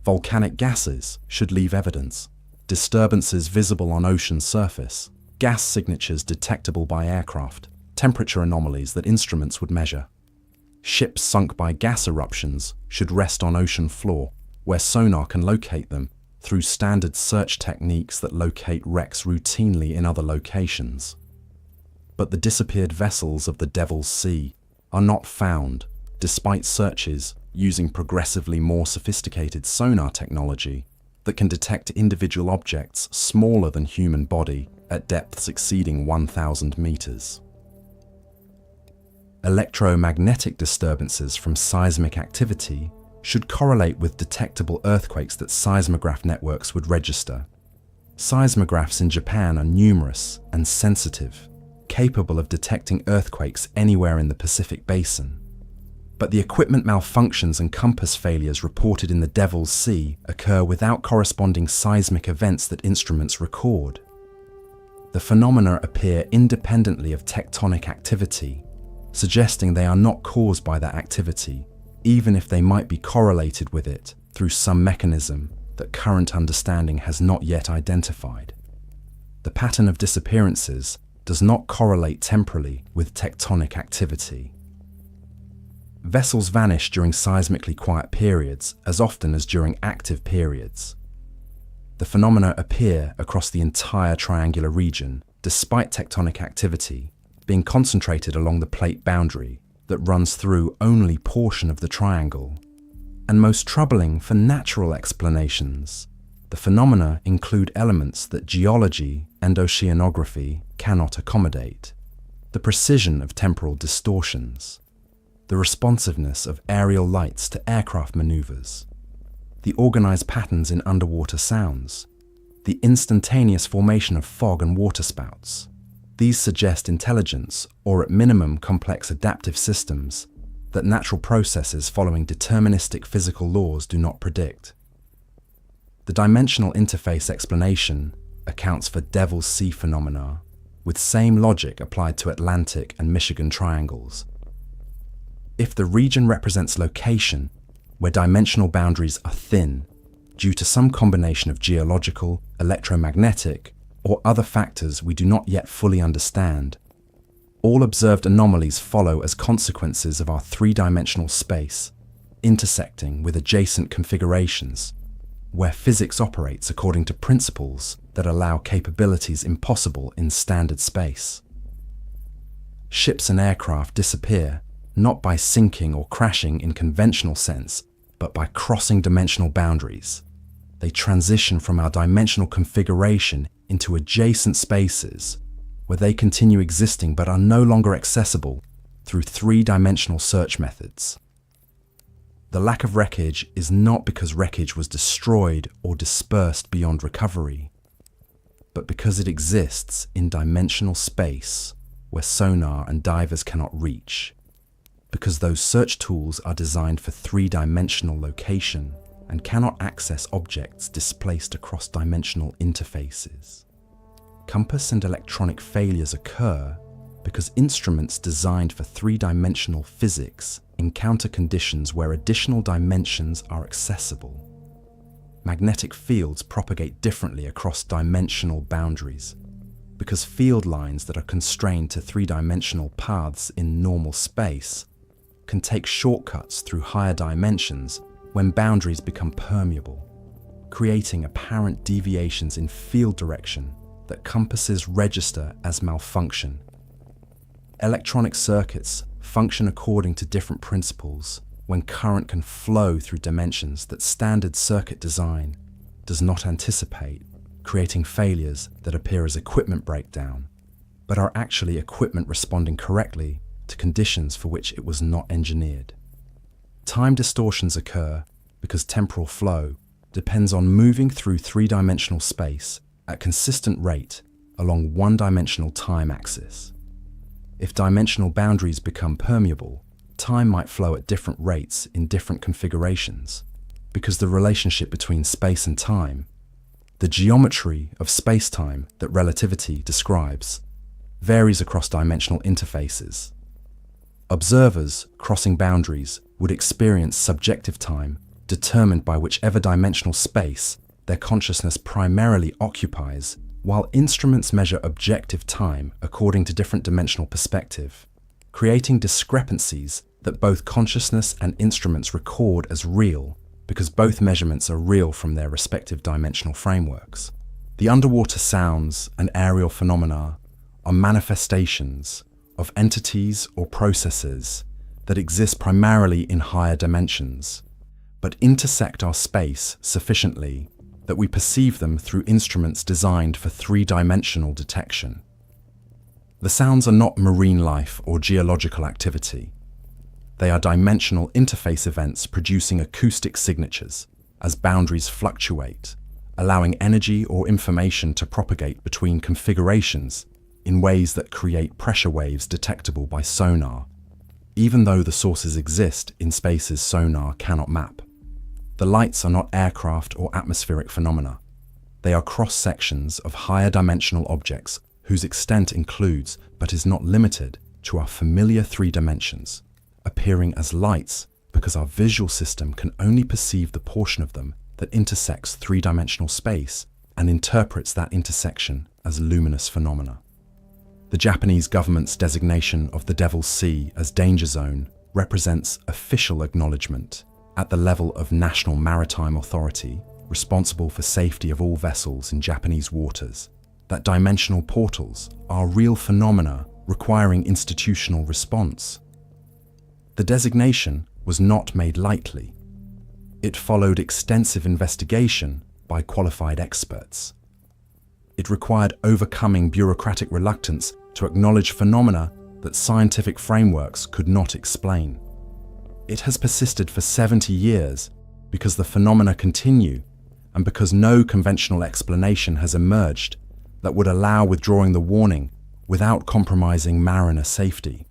Volcanic gases should leave evidence, disturbances visible on ocean surface, gas signatures detectable by aircraft, temperature anomalies that instruments would measure. Ships sunk by gas eruptions should rest on ocean floor, where sonar can locate them through standard search techniques that locate wrecks routinely in other locations. But the disappeared vessels of the Devil's Sea are not found, despite searches using progressively more sophisticated sonar technology that can detect individual objects smaller than human body at depths exceeding 1,000 meters. Electromagnetic disturbances from seismic activity should correlate with detectable earthquakes that seismograph networks would register. Seismographs in Japan are numerous and sensitive, capable of detecting earthquakes anywhere in the Pacific Basin. But the equipment malfunctions and compass failures reported in the Devil's Sea occur without corresponding seismic events that instruments record. The phenomena appear independently of tectonic activity, suggesting they are not caused by that activity, even if they might be correlated with it through some mechanism that current understanding has not yet identified. The pattern of disappearances does not correlate temporally with tectonic activity. Vessels vanish during seismically quiet periods as often as during active periods. The phenomena appear across the entire triangular region, despite tectonic activity being concentrated along the plate boundary that runs through only portion of the triangle. And most troubling for natural explanations, the phenomena include elements that geology and oceanography cannot accommodate: the precision of temporal distortions, the responsiveness of aerial lights to aircraft maneuvers, the organized patterns in underwater sounds, the instantaneous formation of fog and waterspouts. These suggest intelligence, or at minimum complex adaptive systems, that natural processes following deterministic physical laws do not predict. The dimensional interface explanation accounts for Devil's Sea phenomena, with same logic applied to Atlantic and Michigan triangles. If the region represents location where dimensional boundaries are thin, due to some combination of geological, electromagnetic, or other factors we do not yet fully understand, all observed anomalies follow as consequences of our three-dimensional space, intersecting with adjacent configurations, where physics operates according to principles that allow capabilities impossible in standard space. Ships and aircraft disappear not by sinking or crashing in conventional sense, but by crossing dimensional boundaries. They transition from our dimensional configuration into adjacent spaces, where they continue existing but are no longer accessible through three-dimensional search methods. The lack of wreckage is not because wreckage was destroyed or dispersed beyond recovery, but because it exists in dimensional space where sonar and divers cannot reach, because those search tools are designed for three-dimensional location and cannot access objects displaced across dimensional interfaces. Compass and electronic failures occur because instruments designed for three-dimensional physics encounter conditions where additional dimensions are accessible. Magnetic fields propagate differently across dimensional boundaries because field lines that are constrained to three-dimensional paths in normal space can take shortcuts through higher dimensions when boundaries become permeable, creating apparent deviations in field direction that compasses register as malfunction. Electronic circuits function according to different principles when current can flow through dimensions that standard circuit design does not anticipate, creating failures that appear as equipment breakdown, but are actually equipment responding correctly to conditions for which it was not engineered. Time distortions occur because temporal flow depends on moving through three-dimensional space at consistent rate along one-dimensional time axis. If dimensional boundaries become permeable, time might flow at different rates in different configurations, because the relationship between space and time, the geometry of space-time that relativity describes, varies across dimensional interfaces. Observers crossing boundaries would experience subjective time determined by whichever dimensional space their consciousness primarily occupies, while instruments measure objective time according to different dimensional perspective, creating discrepancies that both consciousness and instruments record as real because both measurements are real from their respective dimensional frameworks. The underwater sounds and aerial phenomena are manifestations of entities or processes that exist primarily in higher dimensions, but intersect our space sufficiently that we perceive them through instruments designed for three-dimensional detection. The sounds are not marine life or geological activity. They are dimensional interface events producing acoustic signatures as boundaries fluctuate, allowing energy or information to propagate between configurations in ways that create pressure waves detectable by sonar, even though the sources exist in spaces sonar cannot map. The lights are not aircraft or atmospheric phenomena. They are cross-sections of higher dimensional objects whose extent includes, but is not limited to, our familiar three dimensions, appearing as lights because our visual system can only perceive the portion of them that intersects three-dimensional space and interprets that intersection as luminous phenomena. The Japanese government's designation of the Devil's Sea as danger zone represents official acknowledgement at the level of National Maritime Authority, responsible for safety of all vessels in Japanese waters, that dimensional portals are real phenomena requiring institutional response. The designation was not made lightly. It followed extensive investigation by qualified experts. It required overcoming bureaucratic reluctance to acknowledge phenomena that scientific frameworks could not explain. It has persisted for 70 years because the phenomena continue and because no conventional explanation has emerged that would allow withdrawing the warning without compromising mariner safety.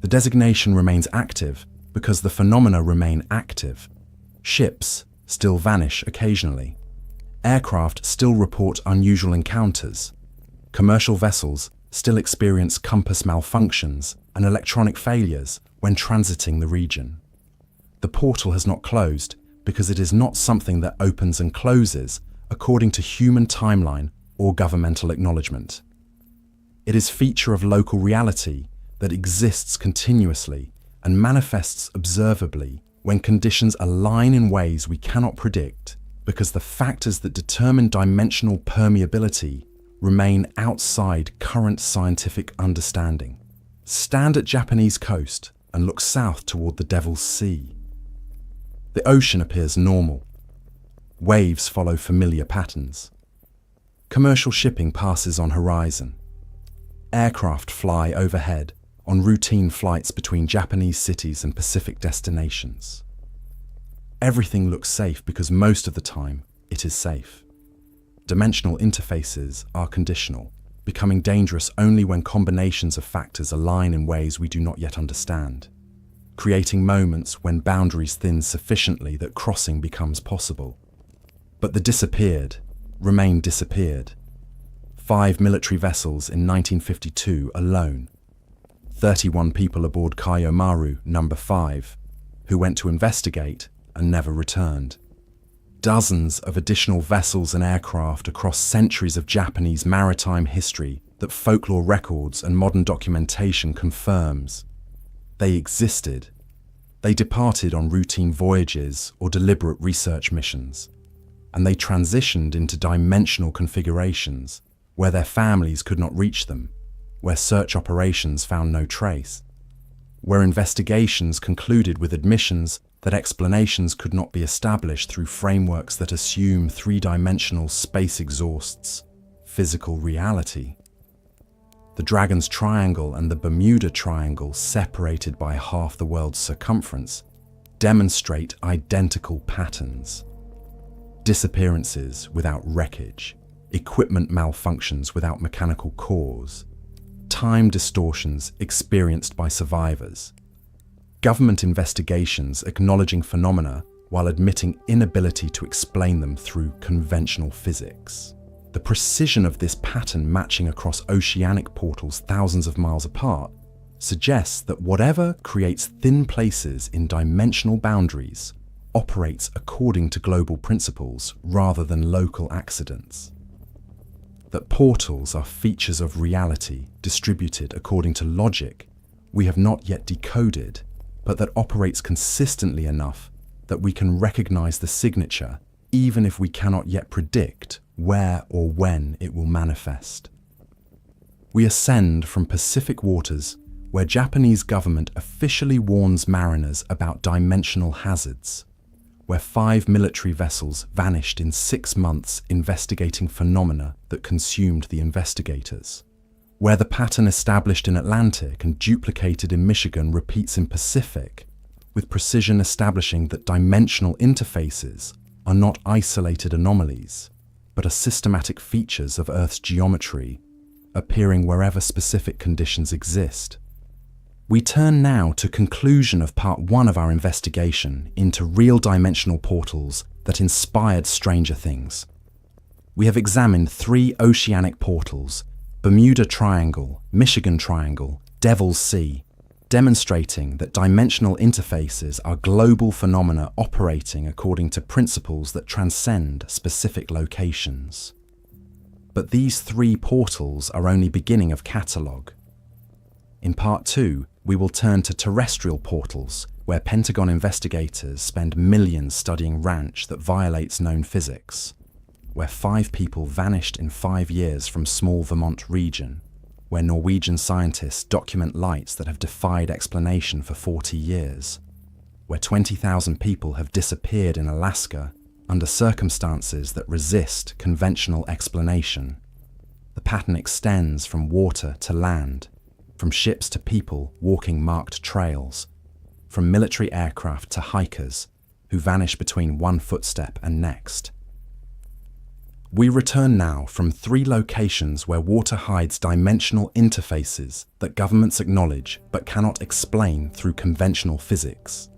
The designation remains active because the phenomena remain active. Ships still vanish occasionally. Aircraft still report unusual encounters. Commercial vessels still experience compass malfunctions and electronic failures when transiting the region. The portal has not closed because it is not something that opens and closes according to human timeline or governmental acknowledgement. It is a feature of local reality that exists continuously and manifests observably when conditions align in ways we cannot predict, because the factors that determine dimensional permeability remain outside current scientific understanding. Stand at Japanese coast and look south toward the Devil's Sea. The ocean appears normal. Waves follow familiar patterns. Commercial shipping passes on horizon. Aircraft fly overhead on routine flights between Japanese cities and Pacific destinations. Everything looks safe because most of the time it is safe. Dimensional interfaces are conditional, becoming dangerous only when combinations of factors align in ways we do not yet understand, creating moments when boundaries thin sufficiently that crossing becomes possible. But the disappeared remain disappeared. 5 military vessels in 1952 alone. 31 people aboard Kaiomaru No. 5, who went to investigate and never returned. Dozens of additional vessels and aircraft across centuries of Japanese maritime history that folklore records and modern documentation confirms. They existed. They departed on routine voyages or deliberate research missions, and they transitioned into dimensional configurations where their families could not reach them, where search operations found no trace, where investigations concluded with admissions that explanations could not be established through frameworks that assume three-dimensional space exhausts physical reality. The Dragon's Triangle and the Bermuda Triangle, separated by half the world's circumference, demonstrate identical patterns. Disappearances without wreckage, equipment malfunctions without mechanical cause, time distortions experienced by survivors, government investigations acknowledging phenomena while admitting inability to explain them through conventional physics. The precision of this pattern matching across oceanic portals thousands of miles apart suggests that whatever creates thin places in dimensional boundaries operates according to global principles rather than local accidents. That portals are features of reality distributed according to logic we have not yet decoded, but that operates consistently enough that we can recognize the signature even if we cannot yet predict where or when it will manifest. We ascend from Pacific waters where Japanese government officially warns mariners about dimensional hazards, where 5 military vessels vanished in 6 months investigating phenomena that consumed the investigators, where the pattern established in Atlantic and duplicated in Michigan repeats in Pacific, with precision establishing that dimensional interfaces are not isolated anomalies, but are systematic features of Earth's geometry, appearing wherever specific conditions exist. We turn now to conclusion of part 1 of our investigation into real dimensional portals that inspired Stranger Things. We have examined 3 oceanic portals, Bermuda Triangle, Michigan Triangle, Devil's Sea, demonstrating that dimensional interfaces are global phenomena operating according to principles that transcend specific locations. But these 3 portals are only beginning of catalogue. In part 2, we will turn to terrestrial portals, where Pentagon investigators spend millions studying ranch that violates known physics, where 5 people vanished in 5 years from small Vermont region, where Norwegian scientists document lights that have defied explanation for 40 years, where 20,000 people have disappeared in Alaska under circumstances that resist conventional explanation. The pattern extends from water to land, from ships to people walking marked trails, from military aircraft to hikers who vanish between one footstep and next. We return now from 3 locations where water hides dimensional interfaces that governments acknowledge but cannot explain through conventional physics.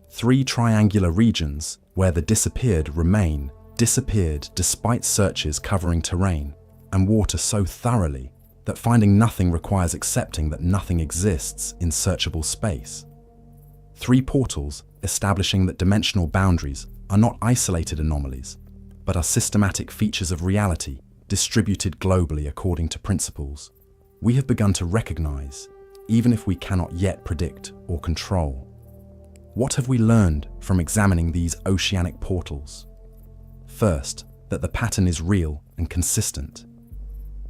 3 triangular regions where the disappeared remain disappeared despite searches covering terrain and water so thoroughly that finding nothing requires accepting that nothing exists in searchable space. 3 portals establishing that dimensional boundaries are not isolated anomalies, but are systematic features of reality distributed globally according to principles we have begun to recognize, even if we cannot yet predict or control. What have we learned from examining these oceanic portals? First, that the pattern is real and consistent.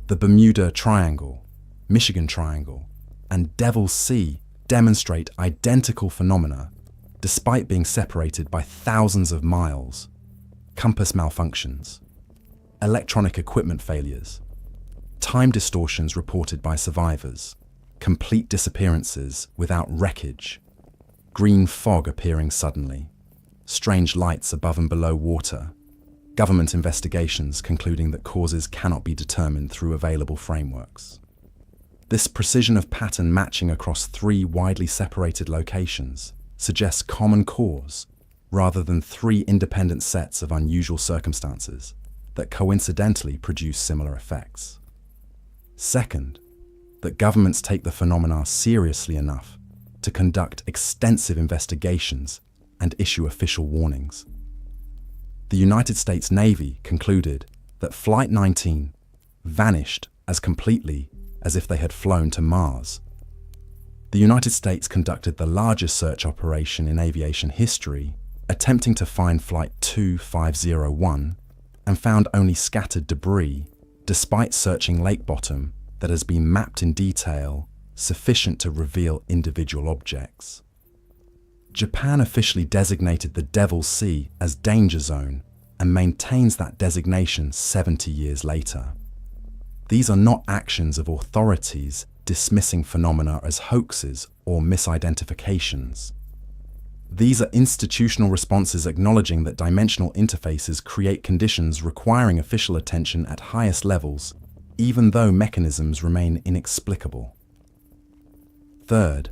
The Bermuda Triangle, Michigan Triangle, and Devil's Sea demonstrate identical phenomena despite being separated by thousands of miles. Compass malfunctions, electronic equipment failures, time distortions reported by survivors, complete disappearances without wreckage, green fog appearing suddenly, strange lights above and below water, government investigations concluding that causes cannot be determined through available frameworks. This precision of pattern matching across 3 widely separated locations suggests common cause rather than 3 independent sets of unusual circumstances that coincidentally produce similar effects. Second, that governments take the phenomena seriously enough to conduct extensive investigations and issue official warnings. The United States Navy concluded that Flight 19 vanished as completely as if they had flown to Mars. The United States conducted the largest search operation in aviation history, attempting to find Flight 2501, and found only scattered debris, despite searching lake bottom that has been mapped in detail, sufficient to reveal individual objects. Japan officially designated the Devil's Sea as danger zone and maintains that designation 70 years later. These are not actions of authorities dismissing phenomena as hoaxes or misidentifications. These are institutional responses acknowledging that dimensional interfaces create conditions requiring official attention at highest levels, even though mechanisms remain inexplicable. Third,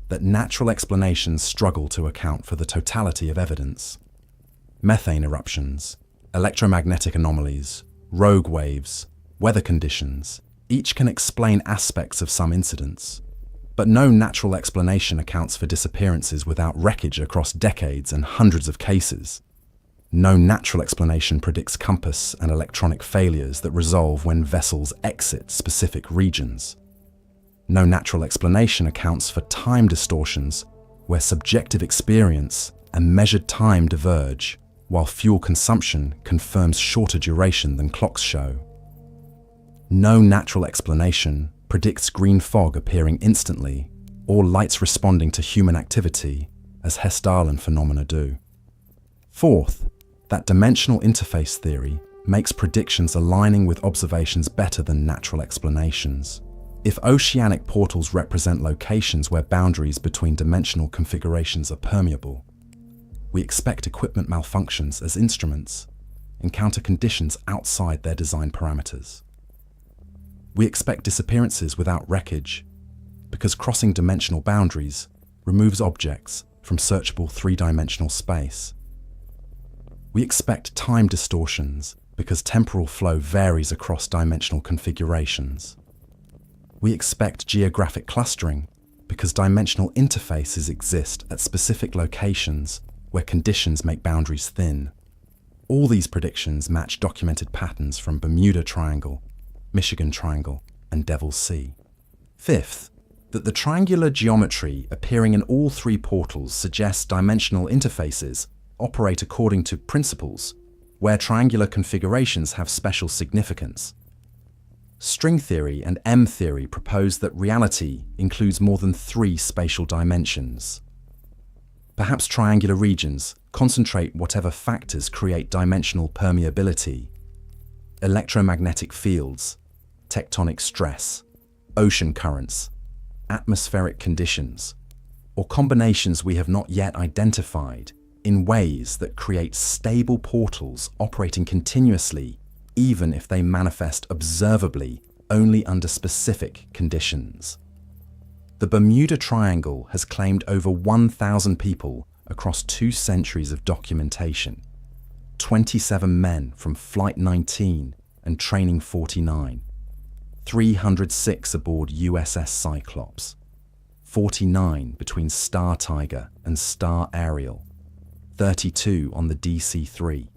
that natural explanations struggle to account for the totality of evidence. Methane eruptions, electromagnetic anomalies, rogue waves, weather conditions, each can explain aspects of some incidents. But no natural explanation accounts for disappearances without wreckage across decades and hundreds of cases. No natural explanation predicts compass and electronic failures that resolve when vessels exit specific regions. No natural explanation accounts for time distortions where subjective experience and measured time diverge, while fuel consumption confirms shorter duration than clocks show. No natural explanation predicts green fog appearing instantly or lights responding to human activity, as Hessdalen phenomena do. Fourth, that dimensional interface theory makes predictions aligning with observations better than natural explanations. If oceanic portals represent locations where boundaries between dimensional configurations are permeable, we expect equipment malfunctions as instruments encounter conditions outside their design parameters. We expect disappearances without wreckage because crossing dimensional boundaries removes objects from searchable three-dimensional space. We expect time distortions because temporal flow varies across dimensional configurations. We expect geographic clustering because dimensional interfaces exist at specific locations where conditions make boundaries thin. All these predictions match documented patterns from Bermuda Triangle, Michigan Triangle, and Devil's Sea. Fifth, that the triangular geometry appearing in all three portals suggests dimensional interfaces operate according to principles where triangular configurations have special significance. String theory and M theory propose that reality includes more than three spatial dimensions. Perhaps triangular regions concentrate whatever factors create dimensional permeability: electromagnetic fields, tectonic stress, ocean currents, atmospheric conditions, or combinations we have not yet identified, in ways that create stable portals operating continuously, even if they manifest observably only under specific conditions. The Bermuda Triangle has claimed over 1,000 people across 2 centuries of documentation, 27 men from Flight 19 and Training 49, 306 aboard USS Cyclops, 49 between Star Tiger and Star Ariel, 32 on the DC-3,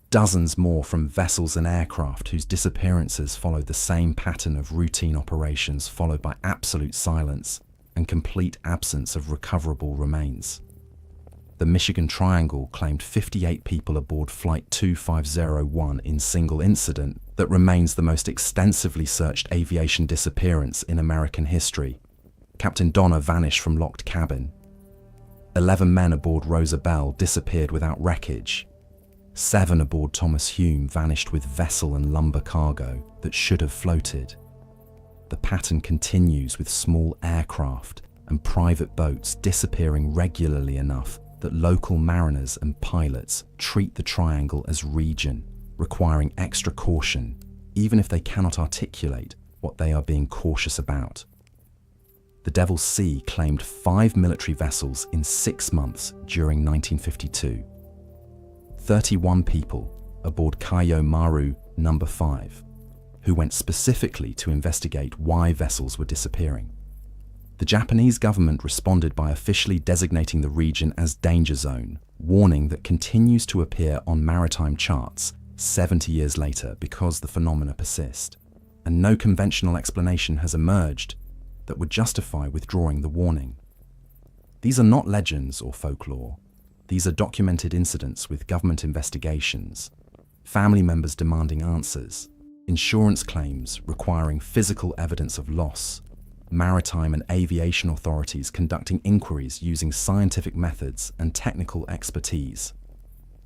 dozens more from vessels and aircraft whose disappearances followed the same pattern of routine operations followed by absolute silence and complete absence of recoverable remains. The Michigan Triangle claimed 58 people aboard Flight 2501 in single incident that remains the most extensively searched aviation disappearance in American history. Captain Donna vanished from locked cabin. 11 men aboard Rosa Bell disappeared without wreckage. 7 aboard Thomas Hume vanished with vessel and lumber cargo that should have floated. The pattern continues with small aircraft and private boats disappearing regularly enough that local mariners and pilots treat the triangle as region, requiring extra caution, even if they cannot articulate what they are being cautious about. The Devil's Sea claimed 5 military vessels in 6 months during 1952. 31 people aboard Kayo Maru No. 5, who went specifically to investigate why vessels were disappearing. The Japanese government responded by officially designating the region as danger zone, warning that continues to appear on maritime charts 70 years later because the phenomena persist, and no conventional explanation has emerged that would justify withdrawing the warning. These are not legends or folklore. These are documented incidents with government investigations, family members demanding answers, insurance claims requiring physical evidence of loss, maritime and aviation authorities conducting inquiries using scientific methods and technical expertise.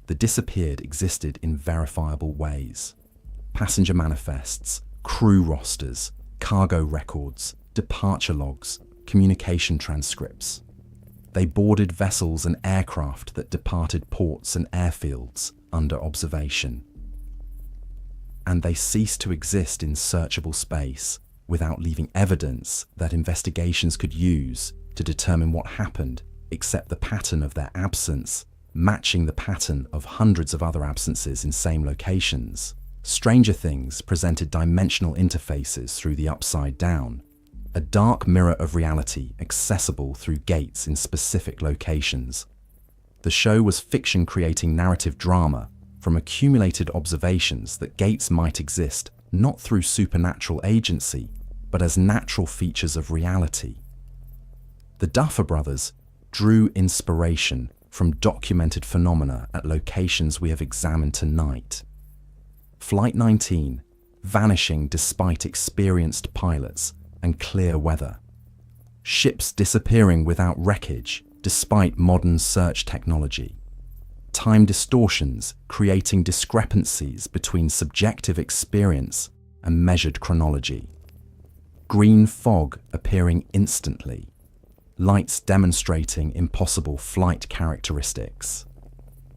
The disappeared existed in verifiable ways: passenger manifests, crew rosters, cargo records, departure logs, communication transcripts. They boarded vessels and aircraft that departed ports and airfields under observation. And they ceased to exist in searchable space without leaving evidence that investigations could use to determine what happened, except the pattern of their absence, matching the pattern of hundreds of other absences in same locations. Stranger Things presented dimensional interfaces through the upside down, a dark mirror of reality accessible through gates in specific locations. The show was fiction creating narrative drama from accumulated observations that gates might exist not through supernatural agency, but as natural features of reality. The Duffer Brothers drew inspiration from documented phenomena at locations we have examined tonight. Flight 19, vanishing despite experienced pilots and clear weather. Ships disappearing without wreckage despite modern search technology. Time distortions creating discrepancies between subjective experience and measured chronology. Green fog appearing instantly. Lights demonstrating impossible flight characteristics.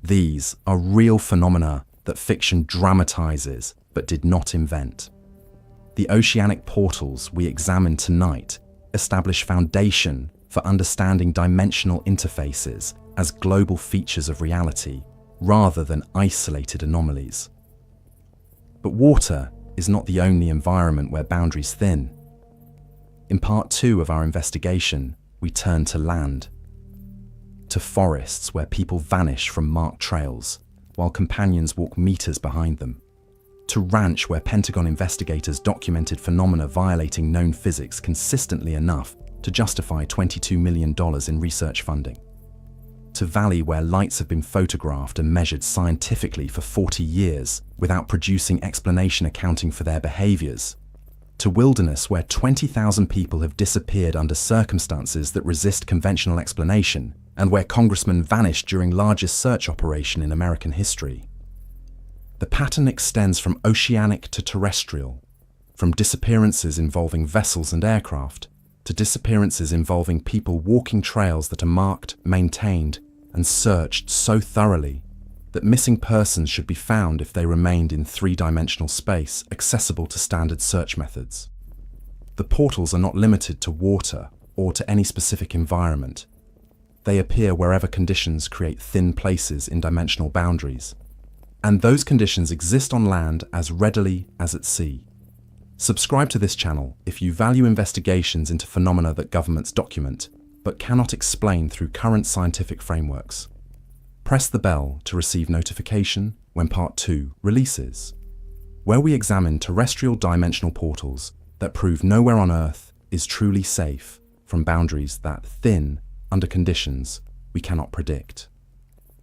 These are real phenomena that fiction dramatizes but did not invent. The oceanic portals we examine tonight establish foundation for understanding dimensional interfaces as global features of reality rather than isolated anomalies. But water is not the only environment where boundaries thin. In part 2 of our investigation, we turn to land, to forests where people vanish from marked trails while companions walk meters behind them, to ranch where Pentagon investigators documented phenomena violating known physics consistently enough to justify $22 million in research funding, to valley where lights have been photographed and measured scientifically for 40 years without producing explanation accounting for their behaviors, to wilderness where 20,000 people have disappeared under circumstances that resist conventional explanation, and where congressmen vanished during largest search operation in American history. The pattern extends from oceanic to terrestrial, from disappearances involving vessels and aircraft, to disappearances involving people walking trails that are marked, maintained, and searched so thoroughly that missing persons should be found if they remained in three-dimensional space accessible to standard search methods. The portals are not limited to water or to any specific environment. They appear wherever conditions create thin places in dimensional boundaries, and those conditions exist on land as readily as at sea. Subscribe to this channel if you value investigations into phenomena that governments document but cannot explain through current scientific frameworks. Press the bell to receive notification when Part 2 releases, where we examine terrestrial dimensional portals that prove nowhere on Earth is truly safe from boundaries that thin under conditions we cannot predict.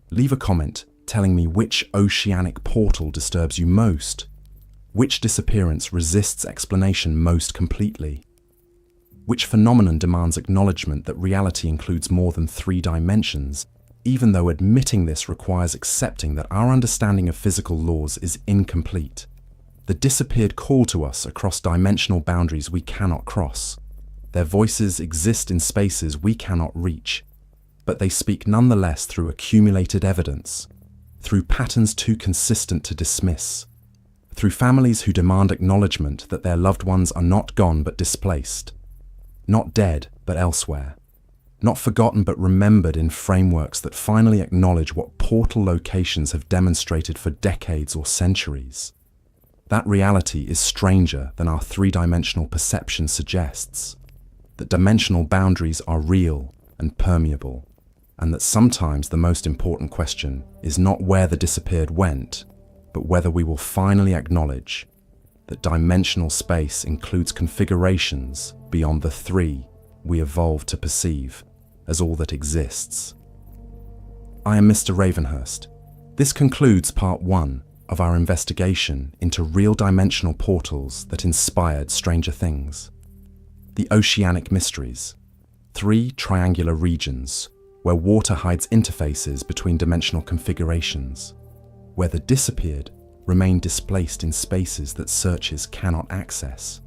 Leave a comment telling me which oceanic portal disturbs you most, which disappearance resists explanation most completely, which phenomenon demands acknowledgement that reality includes more than 3 dimensions, even though admitting this requires accepting that our understanding of physical laws is incomplete. The disappeared call to us across dimensional boundaries we cannot cross. Their voices exist in spaces we cannot reach, but they speak nonetheless through accumulated evidence, through patterns too consistent to dismiss, through families who demand acknowledgement that their loved ones are not gone but displaced, not dead but elsewhere, not forgotten but remembered in frameworks that finally acknowledge what portal locations have demonstrated for decades or centuries. That reality is stranger than our three-dimensional perception suggests, that dimensional boundaries are real and permeable, and that sometimes the most important question is not where the disappeared went, but whether we will finally acknowledge that dimensional space includes configurations beyond the 3 we evolved to perceive as all that exists. I am Mr. Ravenhurst. This concludes part 1 of our investigation into real dimensional portals that inspired Stranger Things. The oceanic mysteries, 3 triangular regions where water hides interfaces between dimensional configurations, where the disappeared remain displaced in spaces that searches cannot access,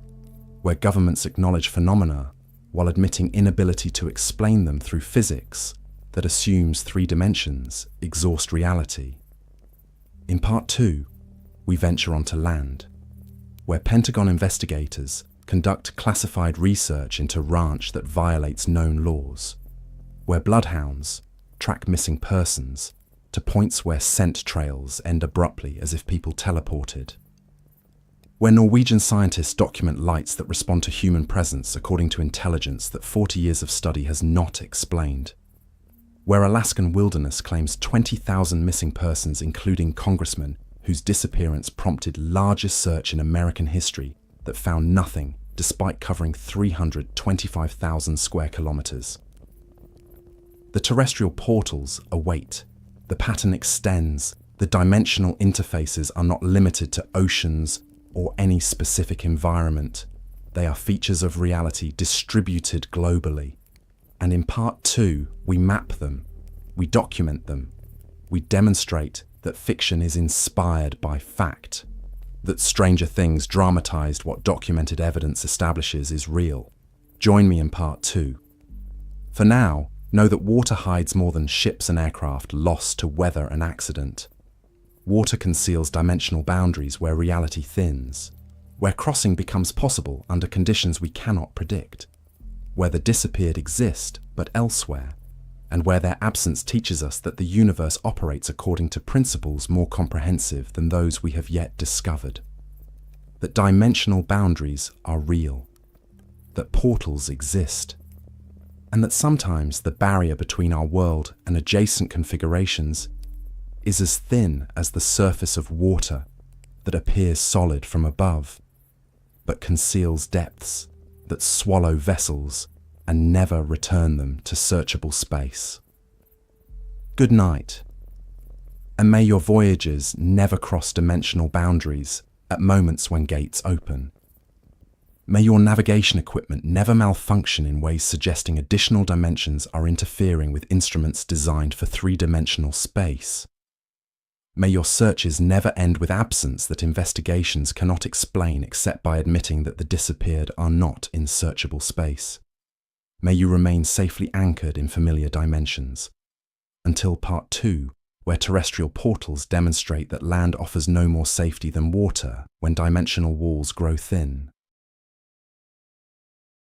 where governments acknowledge phenomena while admitting inability to explain them through physics that assumes 3 dimensions exhaust reality. In part 2, we venture onto land, where Pentagon investigators conduct classified research into ranch that violates known laws, where bloodhounds track missing persons to points where scent trails end abruptly as if people teleported, where Norwegian scientists document lights that respond to human presence according to intelligence that 40 years of study has not explained, where Alaskan wilderness claims 20,000 missing persons, including congressmen whose disappearance prompted largest search in American history that found nothing despite covering 325,000 square kilometers. The terrestrial portals await. The pattern extends. The dimensional interfaces are not limited to oceans or any specific environment. They are features of reality distributed globally. And in part 2, we map them, we document them, we demonstrate that fiction is inspired by fact, that Stranger Things dramatized what documented evidence establishes is real. Join me in part 2. For now, know that water hides more than ships and aircraft lost to weather and accident. Water conceals dimensional boundaries where reality thins, where crossing becomes possible under conditions we cannot predict, where the disappeared exist but elsewhere, and where their absence teaches us that the universe operates according to principles more comprehensive than those we have yet discovered. That dimensional boundaries are real, that portals exist, and that sometimes the barrier between our world and adjacent configurations is as thin as the surface of water that appears solid from above, but conceals depths that swallow vessels and never return them to searchable space. Good night, and may your voyages never cross dimensional boundaries at moments when gates open. May your navigation equipment never malfunction in ways suggesting additional dimensions are interfering with instruments designed for three-dimensional space. May your searches never end with absence that investigations cannot explain except by admitting that the disappeared are not in searchable space. May you remain safely anchored in familiar dimensions. Until part 2, where terrestrial portals demonstrate that land offers no more safety than water when dimensional walls grow thin.